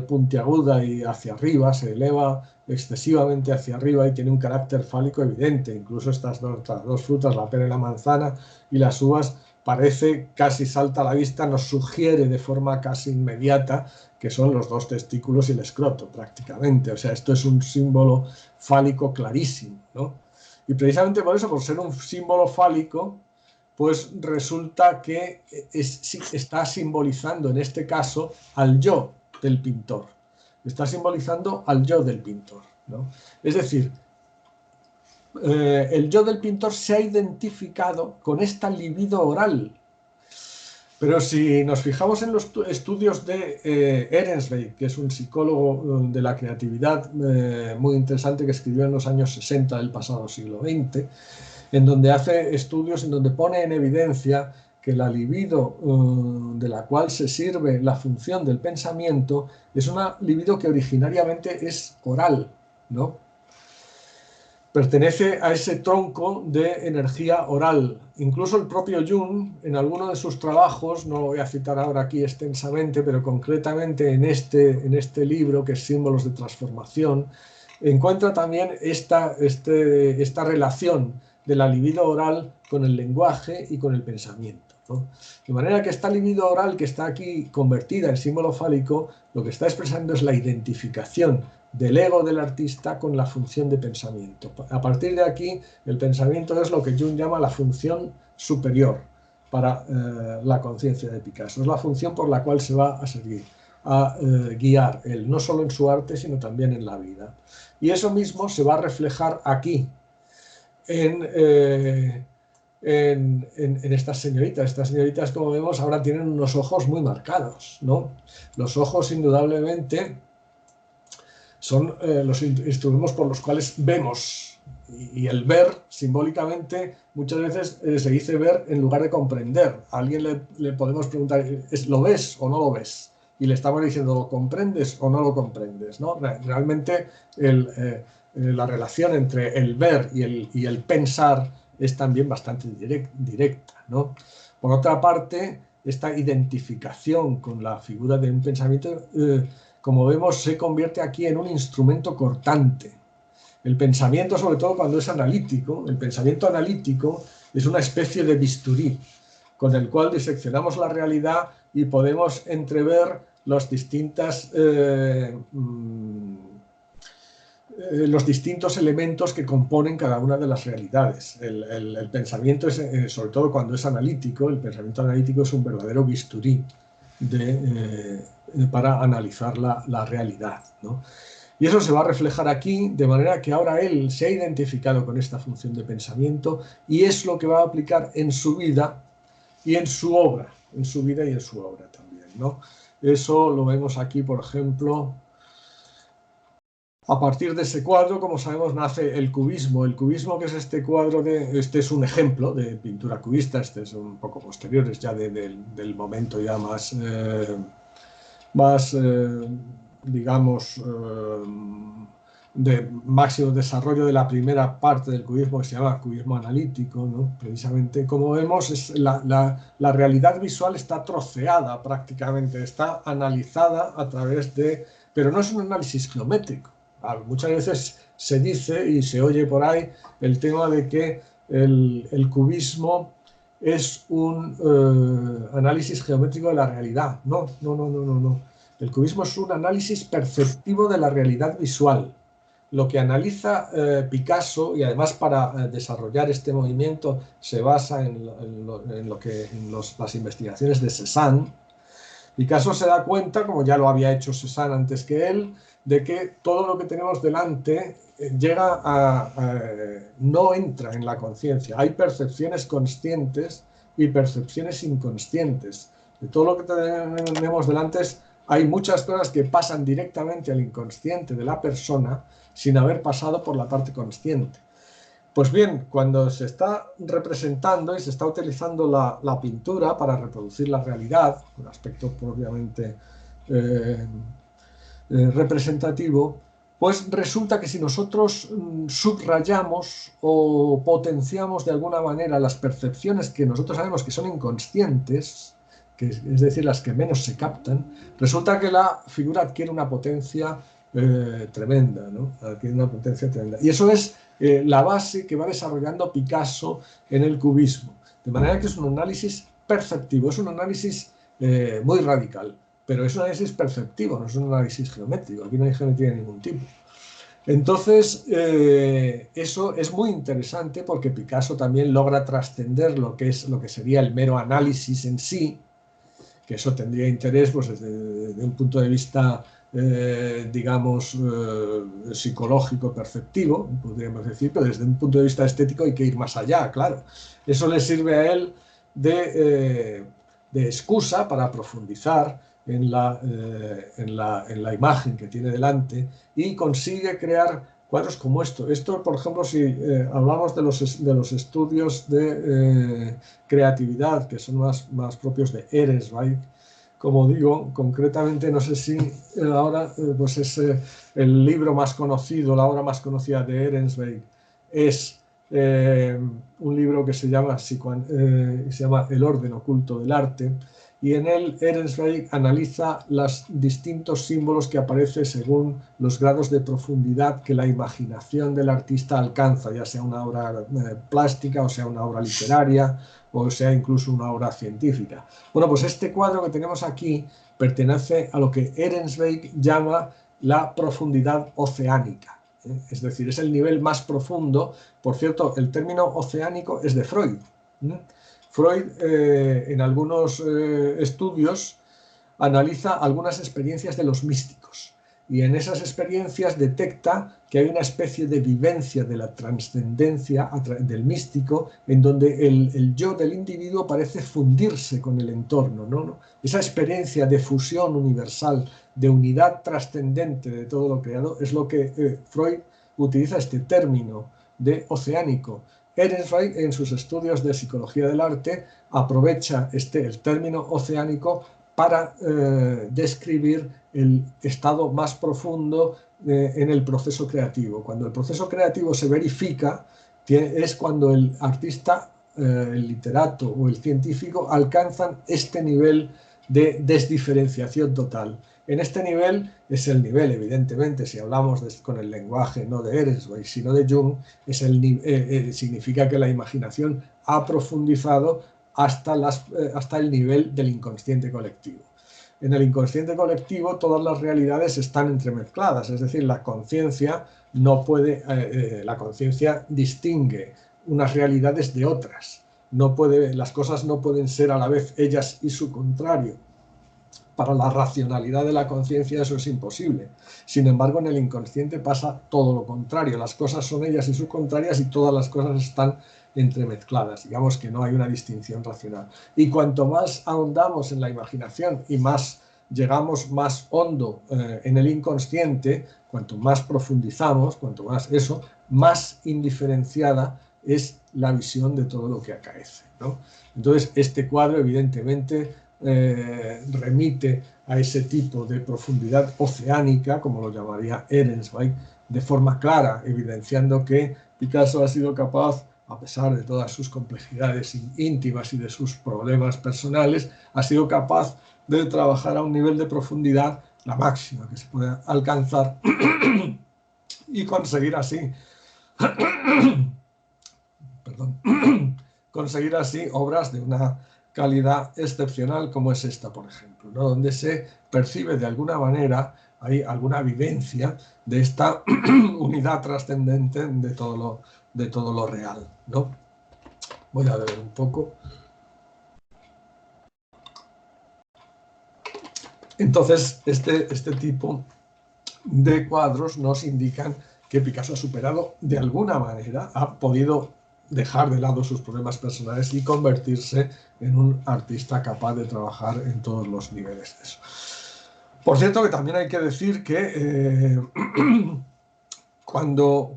puntiaguda y hacia arriba, se eleva excesivamente hacia arriba y tiene un carácter fálico evidente. Incluso estas dos frutas, la pera y la manzana, y las uvas, parece, casi salta a la vista, nos sugiere de forma casi inmediata que son los dos testículos y el escroto, prácticamente. O sea, esto es un símbolo fálico clarísimo, ¿no? Y precisamente por eso, por ser un símbolo fálico, pues resulta que está simbolizando en este caso al yo del pintor. Está simbolizando al yo del pintor, ¿no? Es decir, el yo del pintor se ha identificado con esta libido oral. Pero si nos fijamos en los estudios de Ehrensvey, que es un psicólogo de la creatividad muy interesante que escribió en los años 60 del pasado siglo XX, en donde hace estudios en donde pone en evidencia que la libido de la cual se sirve la función del pensamiento es una libido que originariamente es oral, ¿no? Pertenece a ese tronco de energía oral. Incluso el propio Jung, en alguno de sus trabajos, no lo voy a citar ahora aquí extensamente, pero concretamente en este libro, que es Símbolos de Transformación, encuentra también esta relación de la libido oral con el lenguaje y con el pensamiento, ¿no? De manera que esta libido oral que está aquí convertida en símbolo fálico, lo que está expresando es la identificación del ego del artista con la función de pensamiento. A partir de aquí, el pensamiento es lo que Jung llama la función superior para la conciencia de Picasso. Es la función por la cual se va a seguir, a guiar él, no solo en su arte, sino también en la vida. Y eso mismo se va a reflejar aquí, en estas señoritas. Estas señoritas, como vemos, ahora tienen unos ojos muy marcados, ¿no? Los ojos, indudablemente, son los instrumentos por los cuales vemos, y el ver, simbólicamente, muchas veces se dice ver en lugar de comprender. A alguien le podemos preguntar, ¿lo ves o no lo ves? Y le estamos diciendo, ¿lo comprendes o no lo comprendes? ¿No? Realmente la relación entre el ver y el pensar es también bastante directa, ¿no? Por otra parte, esta identificación con la figura de un pensamiento, como vemos, se convierte aquí en un instrumento cortante. El pensamiento, sobre todo cuando es analítico, el pensamiento analítico es una especie de bisturí con el cual diseccionamos la realidad y podemos entrever los distintos elementos que componen cada una de las realidades. El pensamiento, sobre todo cuando es analítico, el pensamiento analítico es un verdadero bisturí para analizar la realidad, ¿no? Y eso se va a reflejar aquí, de manera que ahora él se ha identificado con esta función de pensamiento y es lo que va a aplicar en su vida y en su obra, en su vida y en su obra también, ¿no? Eso lo vemos aquí, por ejemplo. A partir de ese cuadro, como sabemos, nace el cubismo. El cubismo, que es este cuadro, este es un ejemplo de pintura cubista, este es un poco posterior, es ya del momento ya más digamos, de máximo desarrollo de la primera parte del cubismo, que se llama cubismo analítico, ¿no? Precisamente, como vemos, la realidad visual está troceada prácticamente, está analizada a través de... Pero no es un análisis geométrico. Muchas veces se dice y se oye por ahí el tema de que el cubismo es un análisis geométrico de la realidad. No. El cubismo es un análisis perceptivo de la realidad visual. Lo que analiza Picasso, y además para desarrollar este movimiento se basa en las investigaciones de Cézanne. Picasso se da cuenta, como ya lo había hecho Cézanne antes que él, de que todo lo que tenemos delante no entra en la conciencia. Hay percepciones conscientes y percepciones inconscientes. De todo lo que tenemos delante hay muchas cosas que pasan directamente al inconsciente de la persona sin haber pasado por la parte consciente. Pues bien, cuando se está representando y se está utilizando la pintura para reproducir la realidad, un aspecto propiamente representativo, pues resulta que si nosotros subrayamos o potenciamos de alguna manera las percepciones que nosotros sabemos que son inconscientes, es decir, las que menos se captan, resulta que la figura adquiere una potencia tremenda, ¿no? Adquiere una potencia tremenda. Y eso es la base que va desarrollando Picasso en el cubismo. De manera que es un análisis perceptivo, es un análisis muy radical, pero es un análisis perceptivo, no es un análisis geométrico. Aquí no hay geometría de ningún tipo. Entonces, eso es muy interesante porque Picasso también logra trascender lo que sería el mero análisis en sí, que eso tendría interés pues, desde un punto de vista, digamos, psicológico, perceptivo, podríamos decir, pero desde un punto de vista estético hay que ir más allá, claro. Eso le sirve a él de excusa para profundizar en la imagen que tiene delante y consigue crear cuadros como esto. Esto, por ejemplo, si hablamos de los estudios de creatividad, que son más propios de Ellensweig, como digo, concretamente, no sé si ahora pues es el libro más conocido, la obra más conocida de Ellensweig es un libro que se llama El orden oculto del arte, y en él Ellensweig analiza los distintos símbolos que aparecen según los grados de profundidad que la imaginación del artista alcanza, ya sea una obra plástica, o sea una obra literaria, o sea incluso una obra científica. Bueno, pues este cuadro que tenemos aquí pertenece a lo que Ellensweig llama la profundidad oceánica. Es decir, es el nivel más profundo. Por cierto, el término oceánico es de Freud. Freud, en algunos estudios, analiza algunas experiencias de los místicos y en esas experiencias detecta que hay una especie de vivencia de la trascendencia del místico en donde el yo del individuo parece fundirse con el entorno, ¿no? Esa experiencia de fusión universal, de unidad trascendente de todo lo creado, es lo que Freud utiliza este término de oceánico. Ellensweig, en sus estudios de psicología del arte, aprovecha el término oceánico para describir el estado más profundo en el proceso creativo. Cuando el proceso creativo se verifica, es cuando el artista, el literato o el científico alcanzan este nivel de desdiferenciación total. En este nivel es el nivel, evidentemente, si hablamos con el lenguaje no de Ellensweig, sino de Jung, significa que la imaginación ha profundizado hasta el nivel del inconsciente colectivo. En el inconsciente colectivo todas las realidades están entremezcladas, es decir, la conciencia no puede, la conciencia distingue unas realidades de otras. Las cosas no pueden ser a la vez ellas y su contrario. Para la racionalidad de la conciencia eso es imposible. Sin embargo, en el inconsciente pasa todo lo contrario. Las cosas son ellas y sus contrarias y todas las cosas están entremezcladas. Digamos que no hay una distinción racional. Y cuanto más ahondamos en la imaginación y más llegamos más hondo en el inconsciente, cuanto más profundizamos, cuanto más eso, más indiferenciada es la visión de todo lo que acaece, ¿no? Entonces, este cuadro, evidentemente, remite a ese tipo de profundidad oceánica, como lo llamaría Ellensweig, de forma clara, evidenciando que Picasso ha sido capaz, a pesar de todas sus complejidades íntimas y de sus problemas personales, ha sido capaz de trabajar a un nivel de profundidad la máxima que se puede alcanzar y conseguir así conseguir así obras de una calidad excepcional como es esta, por ejemplo, ¿no? Donde se percibe de alguna manera, hay alguna vivencia de esta unidad trascendente de todo lo real, ¿no? Voy a ver un poco. Entonces, este tipo de cuadros nos indican que Picasso ha superado de alguna manera, ha podido dejar de lado sus problemas personales y convertirse en un artista capaz de trabajar en todos los niveles de eso. Por cierto, que también hay que decir que cuando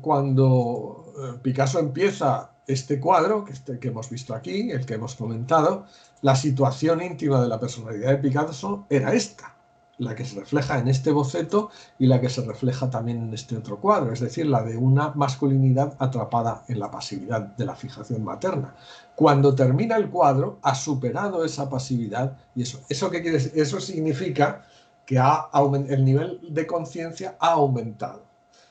Picasso empieza este cuadro, que hemos visto aquí, el que hemos comentado, la situación íntima de la personalidad de Picasso era esta, la que se refleja en este boceto y la que se refleja también en este otro cuadro, es decir, la de una masculinidad atrapada en la pasividad de la fijación materna. Cuando termina el cuadro, ha superado esa pasividad y ¿eso qué quiere decir? Eso significa que el nivel de conciencia ha aumentado.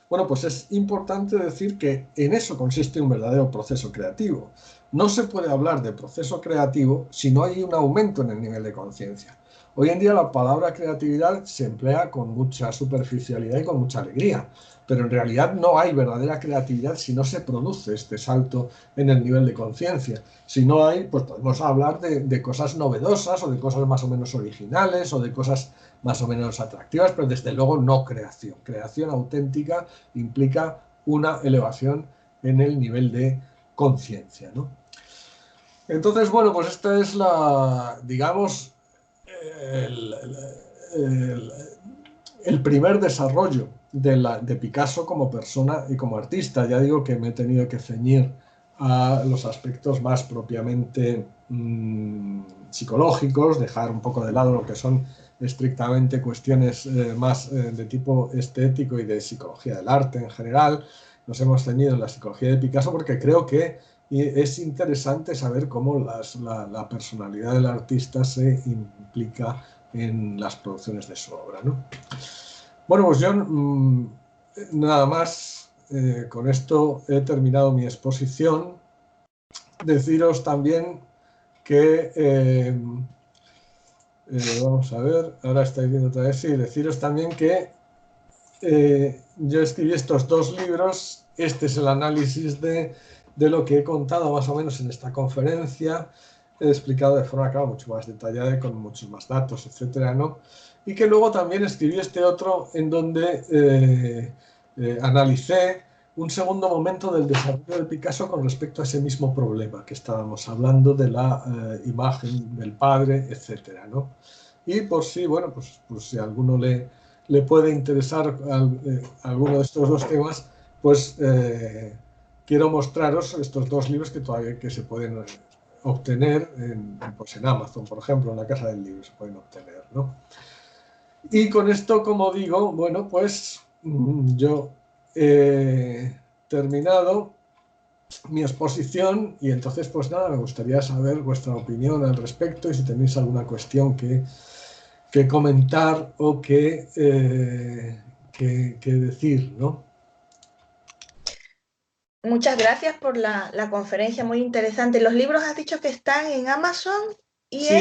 Bueno, pues es importante decir que en eso consiste un verdadero proceso creativo. No se puede hablar de proceso creativo si no hay un aumento en el nivel de conciencia. Hoy en día la palabra creatividad se emplea con mucha superficialidad y con mucha alegría, pero en realidad no hay verdadera creatividad si no se produce este salto en el nivel de conciencia. Si no hay, pues podemos hablar de cosas novedosas o de cosas más o menos originales o de cosas más o menos atractivas, pero desde luego no creación. Creación auténtica implica una elevación en el nivel de conciencia, ¿no? Entonces, bueno, pues esta es la, digamos, el, el- el primer desarrollo de Picasso como persona y como artista. Ya digo que me he tenido que ceñir a los aspectos más propiamente psicológicos, dejar un poco de lado lo que son estrictamente cuestiones más de tipo estético y de psicología del arte en general. Nos hemos ceñido en la psicología de Picasso porque creo que es interesante saber cómo la personalidad del artista se implica en las producciones de su obra, ¿no? Bueno, pues yo nada más, con esto he terminado mi exposición. Deciros también que, vamos a ver, ahora estáis viendo otra vez, sí, deciros también que yo escribí estos dos libros. Este es el análisis de lo que he contado más o menos en esta conferencia. He explicado de forma, claro, mucho más detallada y con muchos más datos, etcétera, ¿no? Y que luego también escribí este otro en donde analicé un segundo momento del desarrollo de Picasso con respecto a ese mismo problema que estábamos hablando de la imagen del padre, etcétera, ¿no? Y por si, bueno, pues si a alguno le puede interesar alguno de estos dos temas, pues quiero mostraros estos dos libros que todavía que se pueden obtener pues en Amazon, por ejemplo, en la Casa del Libro se pueden obtener, ¿no? Y con esto, como digo, bueno, pues yo he terminado mi exposición y entonces, pues nada, me gustaría saber vuestra opinión al respecto y si tenéis alguna cuestión que comentar o que decir, ¿no? Muchas gracias por la conferencia, muy interesante. Los libros has dicho que están en Amazon y Sí,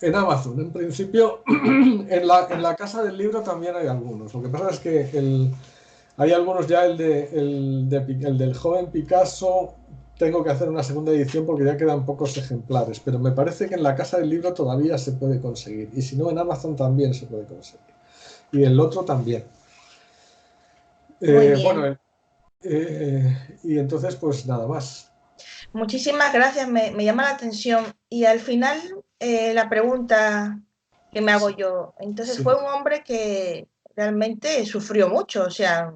en Amazon. En principio, en la Casa del Libro también hay algunos. Lo que pasa es que hay algunos ya, el del joven Picasso, tengo que hacer una segunda edición porque ya quedan pocos ejemplares, pero me parece que en la Casa del Libro todavía se puede conseguir. Y si no, en Amazon también se puede conseguir. Y el otro también. muy bien. Bueno, y entonces, pues nada más. Muchísimas gracias, me llama la atención. Y al final, la pregunta que me hago yo, entonces Sí, fue un hombre que realmente sufrió mucho, o sea,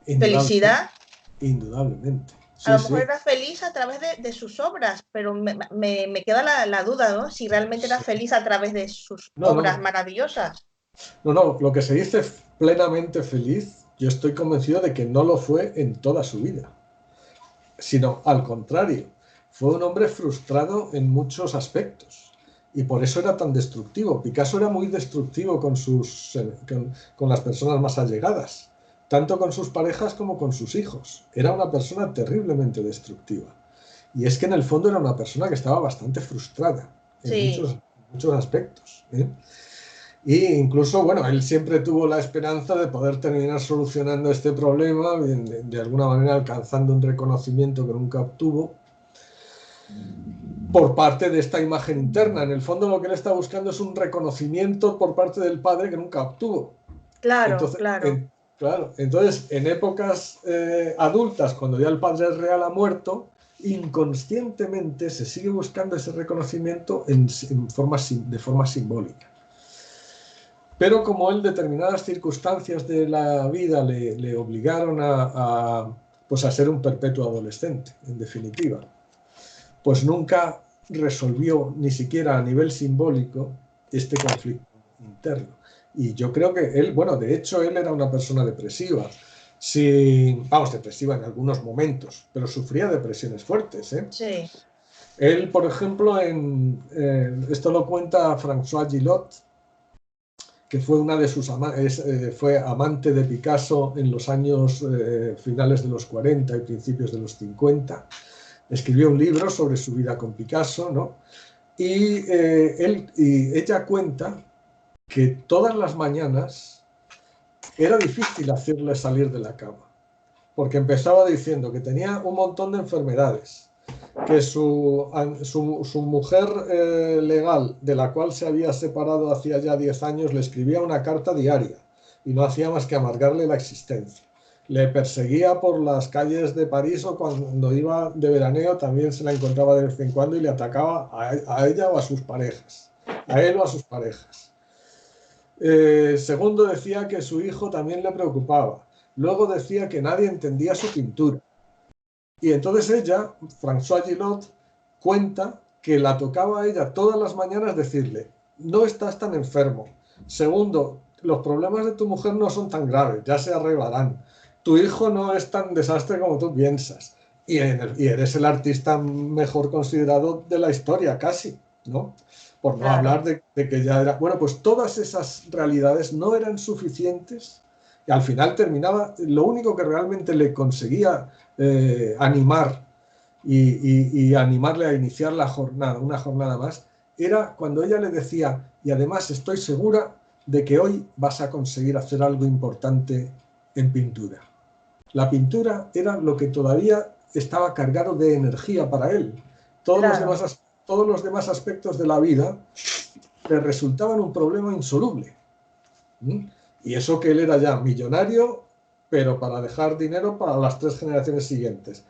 indudable- felicidad. indudablemente. A Sí, lo mejor sí. era feliz a través de sus obras, pero me queda la duda, ¿no? Si realmente era Sí. feliz a través de sus No, obras no, maravillosas. no, no. Lo que se dice plenamente feliz, yo estoy convencido de que no lo fue en toda su vida, sino al contrario, fue un hombre frustrado en muchos aspectos y por eso era tan destructivo. Picasso era muy destructivo con las personas más allegadas, tanto con sus parejas como con sus hijos. Era una persona terriblemente destructiva. Y es que en el fondo era una persona que estaba bastante frustrada en Sí, muchos aspectos, ¿eh? Y incluso, bueno, él siempre tuvo la esperanza de poder terminar solucionando este problema, de alguna manera alcanzando un reconocimiento que nunca obtuvo por parte de esta imagen interna. En el fondo lo que él está buscando es un reconocimiento por parte del padre que nunca obtuvo. claro, Entonces, claro. claro, entonces en épocas adultas, cuando ya el padre real ha muerto, inconscientemente se sigue buscando ese reconocimiento de forma simbólica. Pero como él determinadas circunstancias de la vida le obligaron pues a ser un perpetuo adolescente, en definitiva, pues nunca resolvió ni siquiera a nivel simbólico este conflicto interno. Y yo creo que él, bueno, de hecho él era una persona depresiva, vamos, depresiva en algunos momentos, pero sufría depresiones fuertes, ¿eh? Sí, Él, por ejemplo, esto lo cuenta François Gillot, que fue una de sus fue amante de Picasso en los años finales de los 40 y principios de los 50. Escribió un libro sobre su vida con Picasso, ¿no? Y ella cuenta que todas las mañanas era difícil hacerle salir de la cama, porque empezaba diciendo que tenía un montón de enfermedades, que su mujer legal, de la cual se había separado hacía ya 10 años, le escribía una carta diaria y no hacía más que amargarle la existencia. Le perseguía por las calles de París, o cuando iba de veraneo también se la encontraba de vez en cuando y le atacaba a ella o a sus parejas, a él o a sus parejas. Segundo, decía que su hijo también le preocupaba. Luego decía que nadie entendía su pintura. Y entonces ella, Françoise Gillot, cuenta que la tocaba a ella todas las mañanas decirle: no estás tan enfermo. Segundo, los problemas de tu mujer no son tan graves, ya se arreglarán. Tu hijo no es tan desastre como tú piensas. Y eres el artista mejor considerado de la historia, casi, ¿no? Por no hablar de que ya era... Bueno, pues todas esas realidades no eran suficientes y al final terminaba... Lo único que realmente le conseguía animar y animarle a iniciar la jornada, una jornada más, era cuando ella le decía: y además estoy segura de que hoy vas a conseguir hacer algo importante en pintura. La pintura era lo que todavía estaba cargado de energía para él. Todos los demás aspectos de la vida le resultaban un problema insoluble. Y eso que él era ya millonario, pero para dejar dinero para las 3 generaciones siguientes.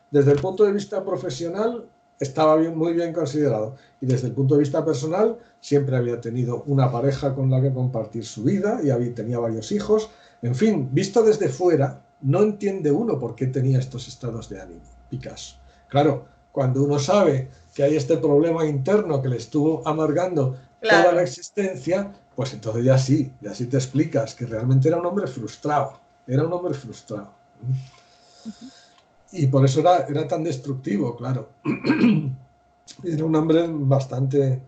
Desde el punto de vista profesional estaba muy bien considerado, y desde el punto de vista personal siempre había tenido una pareja con la que compartir su vida y tenía varios hijos. En fin, visto desde fuera, no entiende uno por qué tenía estos estados de ánimo, Picasso. Claro, cuando uno sabe que hay este problema interno que le estuvo amargando toda la existencia, pues entonces ya sí te explicas que realmente era un hombre frustrado. Y por eso era tan destructivo, claro. Era un hombre bastante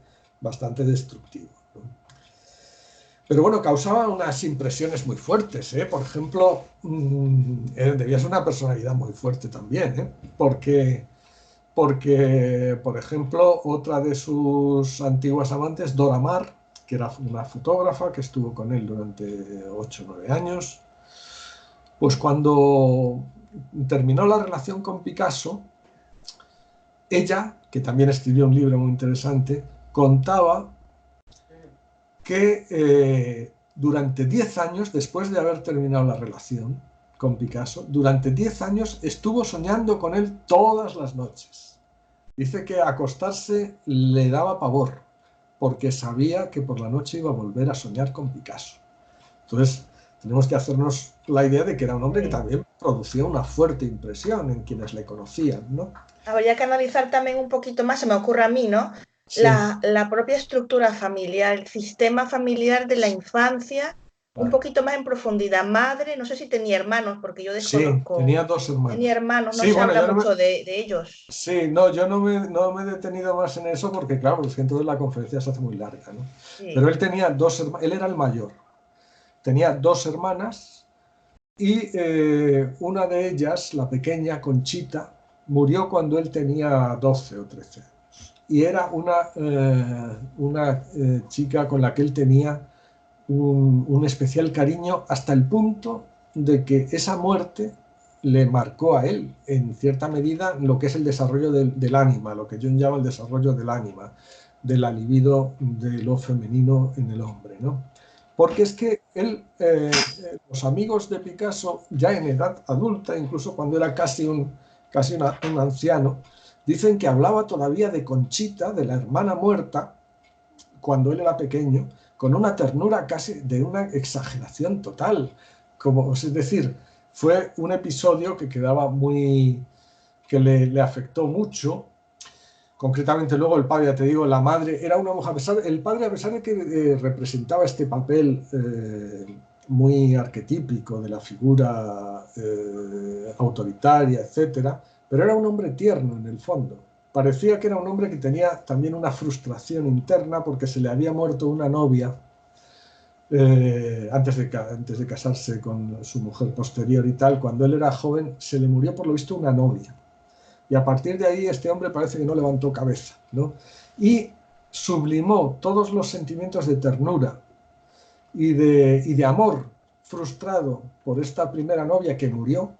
destructivo, ¿no? Pero bueno, causaba unas impresiones muy fuertes, ¿eh? Por ejemplo, debía ser una personalidad muy fuerte también, ¿eh? Porque, por ejemplo, otra de sus antiguas amantes, Dora Maar, que era una fotógrafa que estuvo con él durante 8 o 9 años, pues cuando terminó la relación con Picasso, ella, que también escribió un libro muy interesante, contaba que durante 10 años, después de haber terminado la relación con Picasso, durante 10 años estuvo soñando con él todas las noches. Dice que acostarse le daba pavor, porque sabía que por la noche iba a volver a soñar con Picasso. Entonces, tenemos que hacernos la idea de que era un hombre que también producía una fuerte impresión en quienes le conocían, ¿no? Habría que analizar también un poquito más, se me ocurre a mí, ¿no? Sí. La propia estructura familiar, el sistema familiar de la infancia, un poquito más en profundidad. Madre, no sé si tenía hermanos, porque yo desconozco. Sí, tenía 2 hermanos. Tenía hermanos, no se habla mucho de ellos. Sí, no, yo no me he detenido más en eso porque, claro, es que entonces la conferencia se hace muy larga, ¿no? Sí. Pero él tenía 2 hermanos, él era el mayor. Tenía 2 hermanas y una de ellas, la pequeña, Conchita, murió cuando él tenía 12 o 13 años. Y era una chica con la que él tenía un especial cariño, hasta el punto de que esa muerte le marcó a él, en cierta medida, lo que es el desarrollo del ánima, lo que Jung llama el desarrollo del ánima, de la libido de lo femenino en el hombre, ¿no? Porque es que él, los amigos de Picasso, ya en edad adulta, incluso cuando era casi un anciano, dicen que hablaba todavía de Conchita, de la hermana muerta, cuando él era pequeño, con una ternura casi de una exageración total. Es decir, fue un episodio que quedaba que le afectó mucho. Concretamente luego el padre, ya te digo, la madre era una mujer, el padre, a pesar de que representaba este papel muy arquetípico de la figura autoritaria, etcétera, pero era un hombre tierno en el fondo. Parecía que era un hombre que tenía también una frustración interna porque se le había muerto una novia antes de casarse con su mujer posterior y tal. Cuando él era joven se le murió por lo visto una novia. Y a partir de ahí este hombre parece que no levantó cabeza, ¿no? Y sublimó todos los sentimientos de ternura y de amor frustrado por esta primera novia que murió,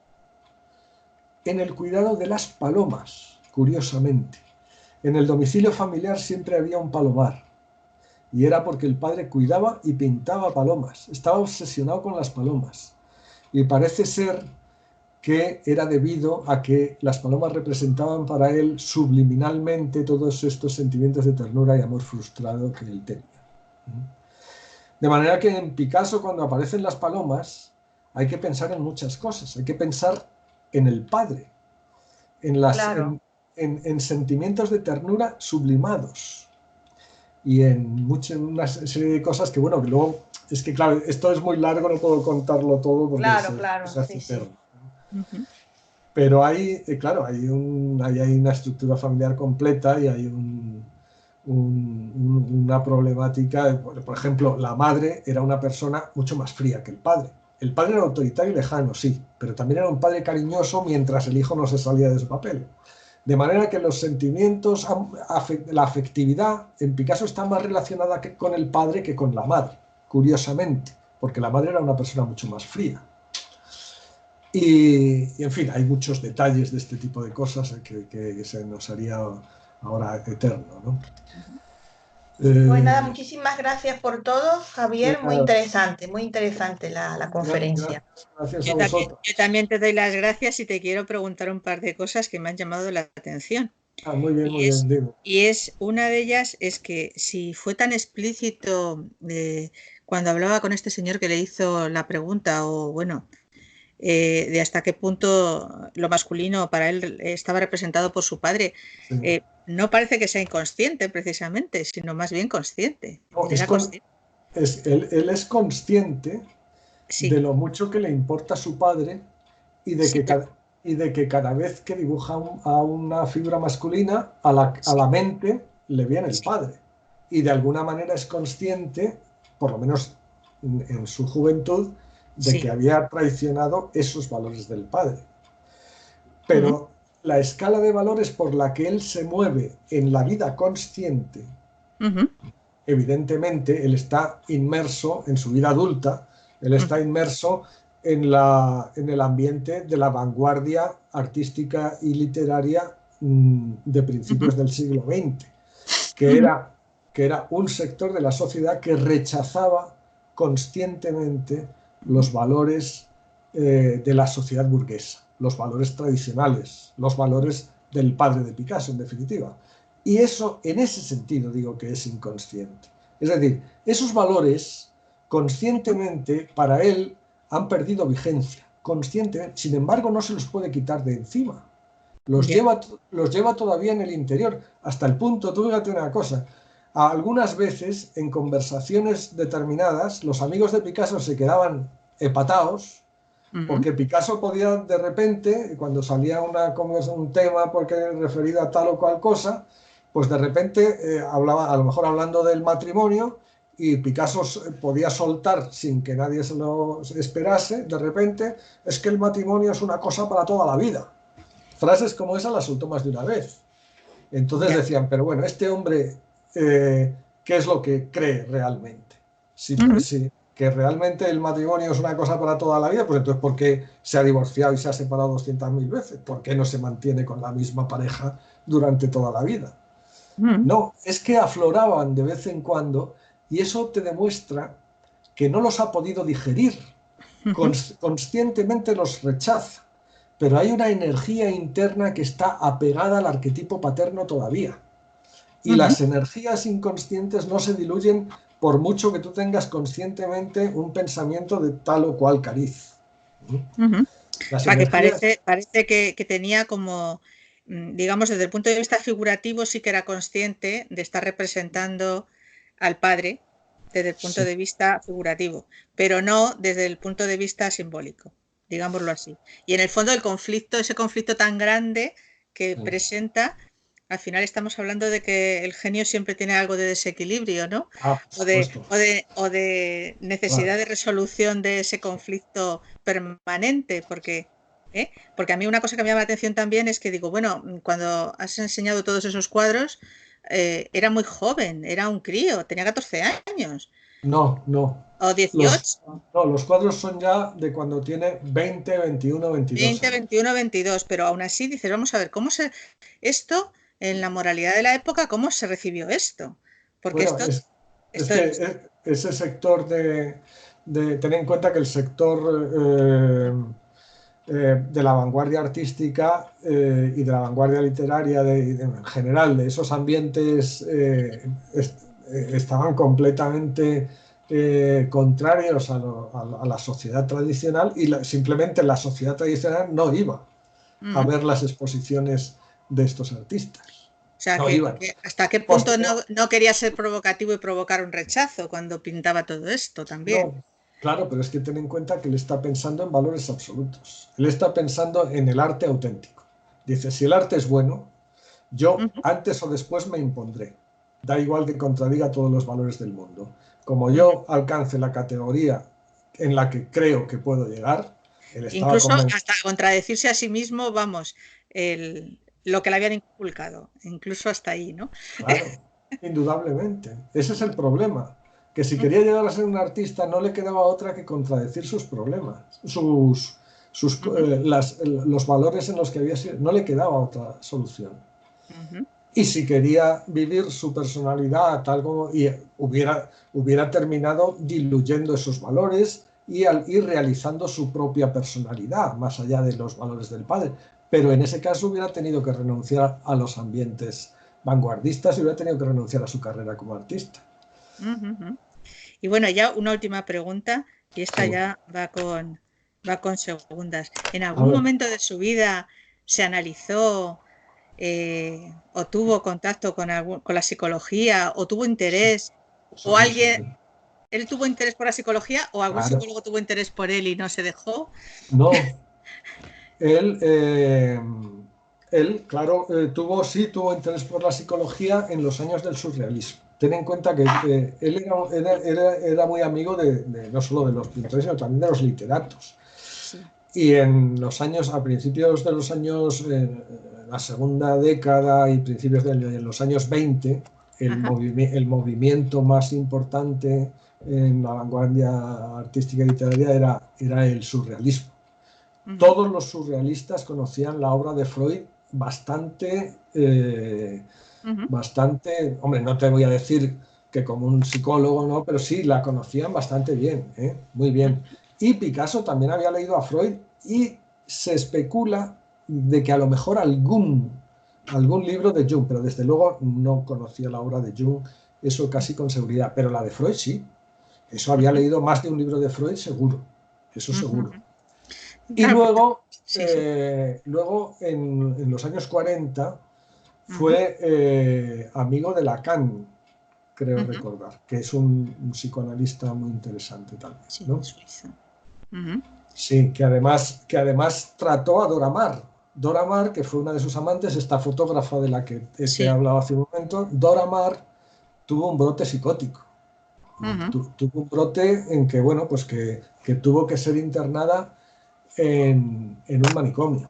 en el cuidado de las palomas, curiosamente. En el domicilio familiar siempre había un palomar, y era porque el padre cuidaba y pintaba palomas, estaba obsesionado con las palomas, y parece ser que era debido a que las palomas representaban para él subliminalmente todos estos sentimientos de ternura y amor frustrado que él tenía. De manera que en Picasso, cuando aparecen las palomas, hay que pensar en muchas cosas. Hay que pensar en el padre, Claro. en sentimientos de ternura sublimados y en una serie de cosas que, bueno, que luego, es que claro, esto es muy largo, no puedo contarlo todo porque Claro, claro, se hace sí, sí. eterno. Pero hay, claro, hay una estructura familiar completa y hay una problemática. Por ejemplo, la madre era una persona mucho más fría que el padre. El padre era autoritario y lejano, sí, pero también era un padre cariñoso mientras el hijo no se salía de su papel. De manera que los sentimientos, la afectividad en Picasso está más relacionada con el padre que con la madre, curiosamente, porque la madre era una persona mucho más fría. Y en fin, hay muchos detalles de este tipo de cosas que se nos haría ahora eterno, ¿no? Pues nada, muchísimas gracias por todo, Javier. Venga, Muy interesante la conferencia. gracias a vosotros. Yo también te doy las gracias y te quiero preguntar un par de cosas que me han llamado la atención. Muy bien, digo. Una de ellas es que si fue tan explícito cuando hablaba con este señor que le hizo la pregunta, o bueno, de hasta qué punto lo masculino para él estaba representado por su padre, Sí. no parece que sea inconsciente precisamente, sino más bien consciente. No, Él era consciente. él es consciente Sí, de lo mucho que le importa a su padre y de sí, que cada vez que dibuja a una figura masculina, a sí, la mente le viene el sí, padre. Y de alguna manera es consciente, por lo menos en su juventud, de que sí. había traicionado esos valores del padre. Ujú, Pero la escala de valores por la que él se mueve en la vida consciente, ujú, evidentemente él está inmerso en su vida adulta, él está ujú, inmerso en el ambiente de la vanguardia artística y literaria de ujú, principios del siglo XX, que ujú, era, que era un sector de la sociedad que rechazaba conscientemente ujú, los valores de la sociedad burguesa, los valores tradicionales, los valores del padre de Picasso, en definitiva. Y eso, en ese sentido, digo que es inconsciente. Es decir, esos valores, conscientemente, para él, han perdido vigencia. Conscientemente, sin embargo, no se los puede quitar de encima. ya. Los lleva todavía en el interior, hasta el punto, tú fíjate una cosa, algunas veces en conversaciones determinadas, los amigos de Picasso se quedaban empatados Ujú, porque Picasso podía de repente, cuando salía un tema porque referido a tal o cual cosa, pues de repente hablaba, a lo mejor hablando del matrimonio, y Picasso podía soltar sin que nadie se lo esperase, de repente, es que el matrimonio es una cosa para toda la vida. Frases como esa las soltó más de una vez. Entonces ya. decían, pero bueno, este hombre, ¿qué es lo que cree realmente? Ujú, Si que realmente el matrimonio es una cosa para toda la vida, pues entonces ¿por qué se ha divorciado y se ha separado 200.000 veces? ¿Por qué no se mantiene con la misma pareja durante toda la vida? ujú, No, es que afloraban de vez en cuando y eso te demuestra que no los ha podido digerir, ujú, conscientemente los rechaza, pero hay una energía interna que está apegada al arquetipo paterno todavía. Y ujú, las energías inconscientes no se diluyen por mucho que tú tengas conscientemente un pensamiento de tal o cual cariz. ujú. O Las sea, que energías, parece que tenía como, digamos, desde el punto de vista figurativo, sí que era consciente de estar representando al padre desde el punto sí, de vista figurativo, pero no desde el punto de vista simbólico, digámoslo así. Y en el fondo el conflicto, ese conflicto tan grande que sí. presenta, al final estamos hablando de que el genio siempre tiene algo de desequilibrio, ¿no? Por supuesto. O de necesidad Claro. de resolución de ese conflicto permanente, porque a mí una cosa que me llama la atención también es que digo, bueno, cuando has enseñado todos esos cuadros, era muy joven, era un crío, tenía 14 años. No, no. ¿O 18? Los cuadros son ya de cuando tiene 20, 21, 22 20, años. 21, 22, pero aún así dices, vamos a ver, esto, en la moralidad de la época, cómo se recibió esto? Porque Bueno, es esto que es... ese sector ten en cuenta que el sector de la vanguardia artística y de la vanguardia literaria en general, de esos ambientes, estaban completamente contrarios a la sociedad tradicional y simplemente la sociedad tradicional no iba a ver las exposiciones de estos artistas. O sea, No iban. ¿hasta qué punto no quería ser provocativo y provocar un rechazo cuando pintaba todo esto también? No, claro, pero es que ten en cuenta que él está pensando en valores absolutos. Él está pensando en el arte auténtico. Dice, si el arte es bueno, yo antes o después me impondré. Da igual que contradiga todos los valores del mundo. Como yo alcance la categoría en la que creo que puedo llegar, él estaba Incluso convencido. hasta contradecirse a sí mismo, vamos, lo que le habían inculcado, incluso hasta ahí, ¿no? Claro, indudablemente. Ese es el problema. Que si quería llegar a ser un artista no le quedaba otra que contradecir sus problemas, los valores en los que había sido. No le quedaba otra solución. Y si quería vivir su personalidad tal como y hubiera terminado diluyendo esos valores y ir realizando su propia personalidad, más allá de los valores del padre. Pero en ese caso hubiera tenido que renunciar a los ambientes vanguardistas y hubiera tenido que renunciar a su carrera como artista. Y bueno, ya una última pregunta, y esta Sí. ya va con segundas. ¿En A algún ver. momento de su vida se analizó o tuvo contacto con la psicología o tuvo interés o Sí. él tuvo interés por la psicología o algún Claro. psicólogo tuvo interés por él y no se dejó? No. Él, claro, tuvo interés por la psicología en los años del surrealismo. Ten en cuenta que él era muy amigo no solo de los pintores, sino también de los literatos. Sí. Y a principios de los años, la segunda década y principios de los años 20, el movimiento más importante en la vanguardia artística y literaria era el surrealismo. Todos los surrealistas conocían la obra de Freud bastante, hombre, no te voy a decir que como un psicólogo, no, pero sí, la conocían bastante bien, muy bien. Y Picasso también había leído a Freud y se especula de que a lo mejor algún libro de Jung, pero desde luego no conocía la obra de Jung, eso casi con seguridad, pero la de Freud sí. Eso había leído más de un libro de Freud, seguro, eso seguro. Y luego, luego en los años 40, fue amigo de Lacan, creo recordar, que es un psicoanalista muy interesante también, ¿no? Sí, que además trató a Dora Maar. Dora Maar, que fue una de sus amantes, esta fotógrafa de la que te he hablado hace un momento. Dora Maar tuvo un brote psicótico. Tuvo un brote en que, bueno, pues que tuvo que ser internada en un manicomio.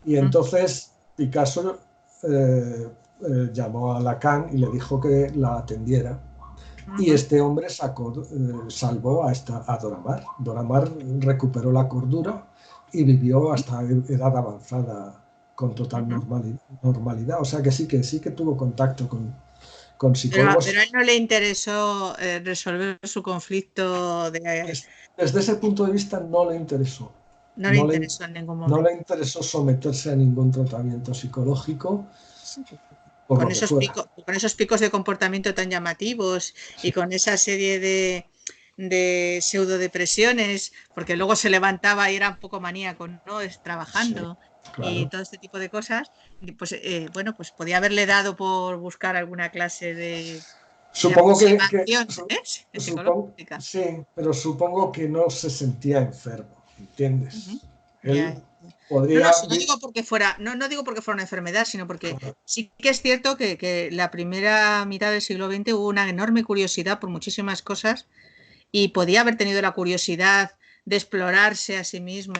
Y entonces Picasso llamó a Lacan y le dijo que la atendiera. Y este hombre salvó a Dora Maar. Dora Maar recuperó la cordura y vivió hasta edad avanzada con total normalidad. O sea que sí que tuvo contacto con psicólogos. Pero a él no le interesó resolver su conflicto Desde ese punto de vista no le interesó. No le interesó en ningún momento. No le interesó someterse a ningún tratamiento psicológico. Con esos picos de comportamiento tan llamativos y con esa serie de pseudodepresiones, porque luego se levantaba y era un poco maníaco, ¿no? Trabajando y todo este tipo de cosas, pues bueno, pues podía haberle dado por buscar alguna clase de supongo que psicológica. Sí, pero supongo que no se sentía enfermo, ¿entiendes? Él podría... No digo porque fuera, no digo porque fuera una enfermedad, sino porque sí que es cierto que la primera mitad del siglo XX hubo una enorme curiosidad por muchísimas cosas y podía haber tenido la curiosidad de explorarse a sí mismo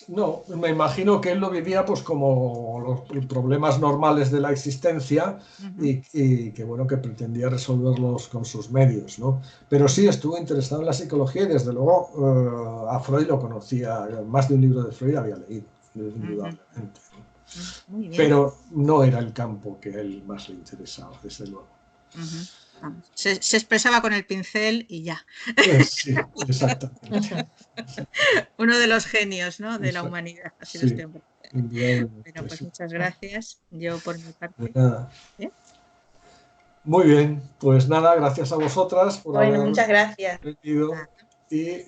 No, me imagino que él lo vivía pues como los problemas normales de la existencia y que bueno, que pretendía resolverlos con sus medios, ¿no? Pero sí estuvo interesado en la psicología y desde luego a Freud lo conocía, más de un libro de Freud había leído, indudablemente. Muy bien. Pero no era el campo que a él más le interesaba, desde luego. Vamos, se expresaba con el pincel y ya. Sí, exactamente. Uno de los genios, ¿no?, de la humanidad. Ha sido este hombre. Bueno, pues muchas gracias. Yo por mi parte. Muy bien, pues nada, gracias a vosotras por haber muchas gracias. venido. Y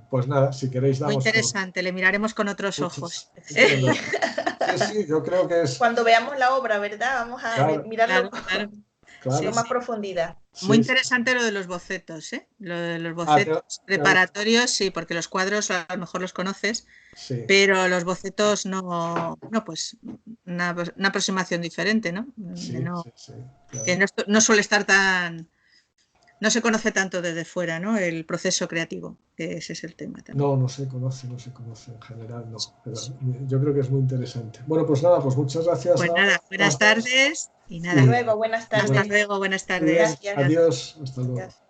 pues nada, si queréis damos... Muy interesante, le miraremos con otros ojos. Sí, yo creo que es... Cuando veamos la obra, ¿verdad? Vamos a mirarlo con más profundidad. Muy interesante lo de los bocetos, ¿eh? Lo de los bocetos preparatorios, sí, porque los cuadros a lo mejor los conoces, pero los bocetos no, pues una aproximación diferente, ¿no? Claro. Que no suele estar tan... No se conoce tanto desde fuera, ¿no? El proceso creativo, que ese es el tema también. No se conoce en general, no. Pero yo creo que es muy interesante. Bueno, pues nada, pues muchas gracias. Pues nada, buenas tardes y nada. Hasta luego, buenas tardes. Hasta luego, buenas tardes. Gracias. Adiós, hasta luego. Gracias.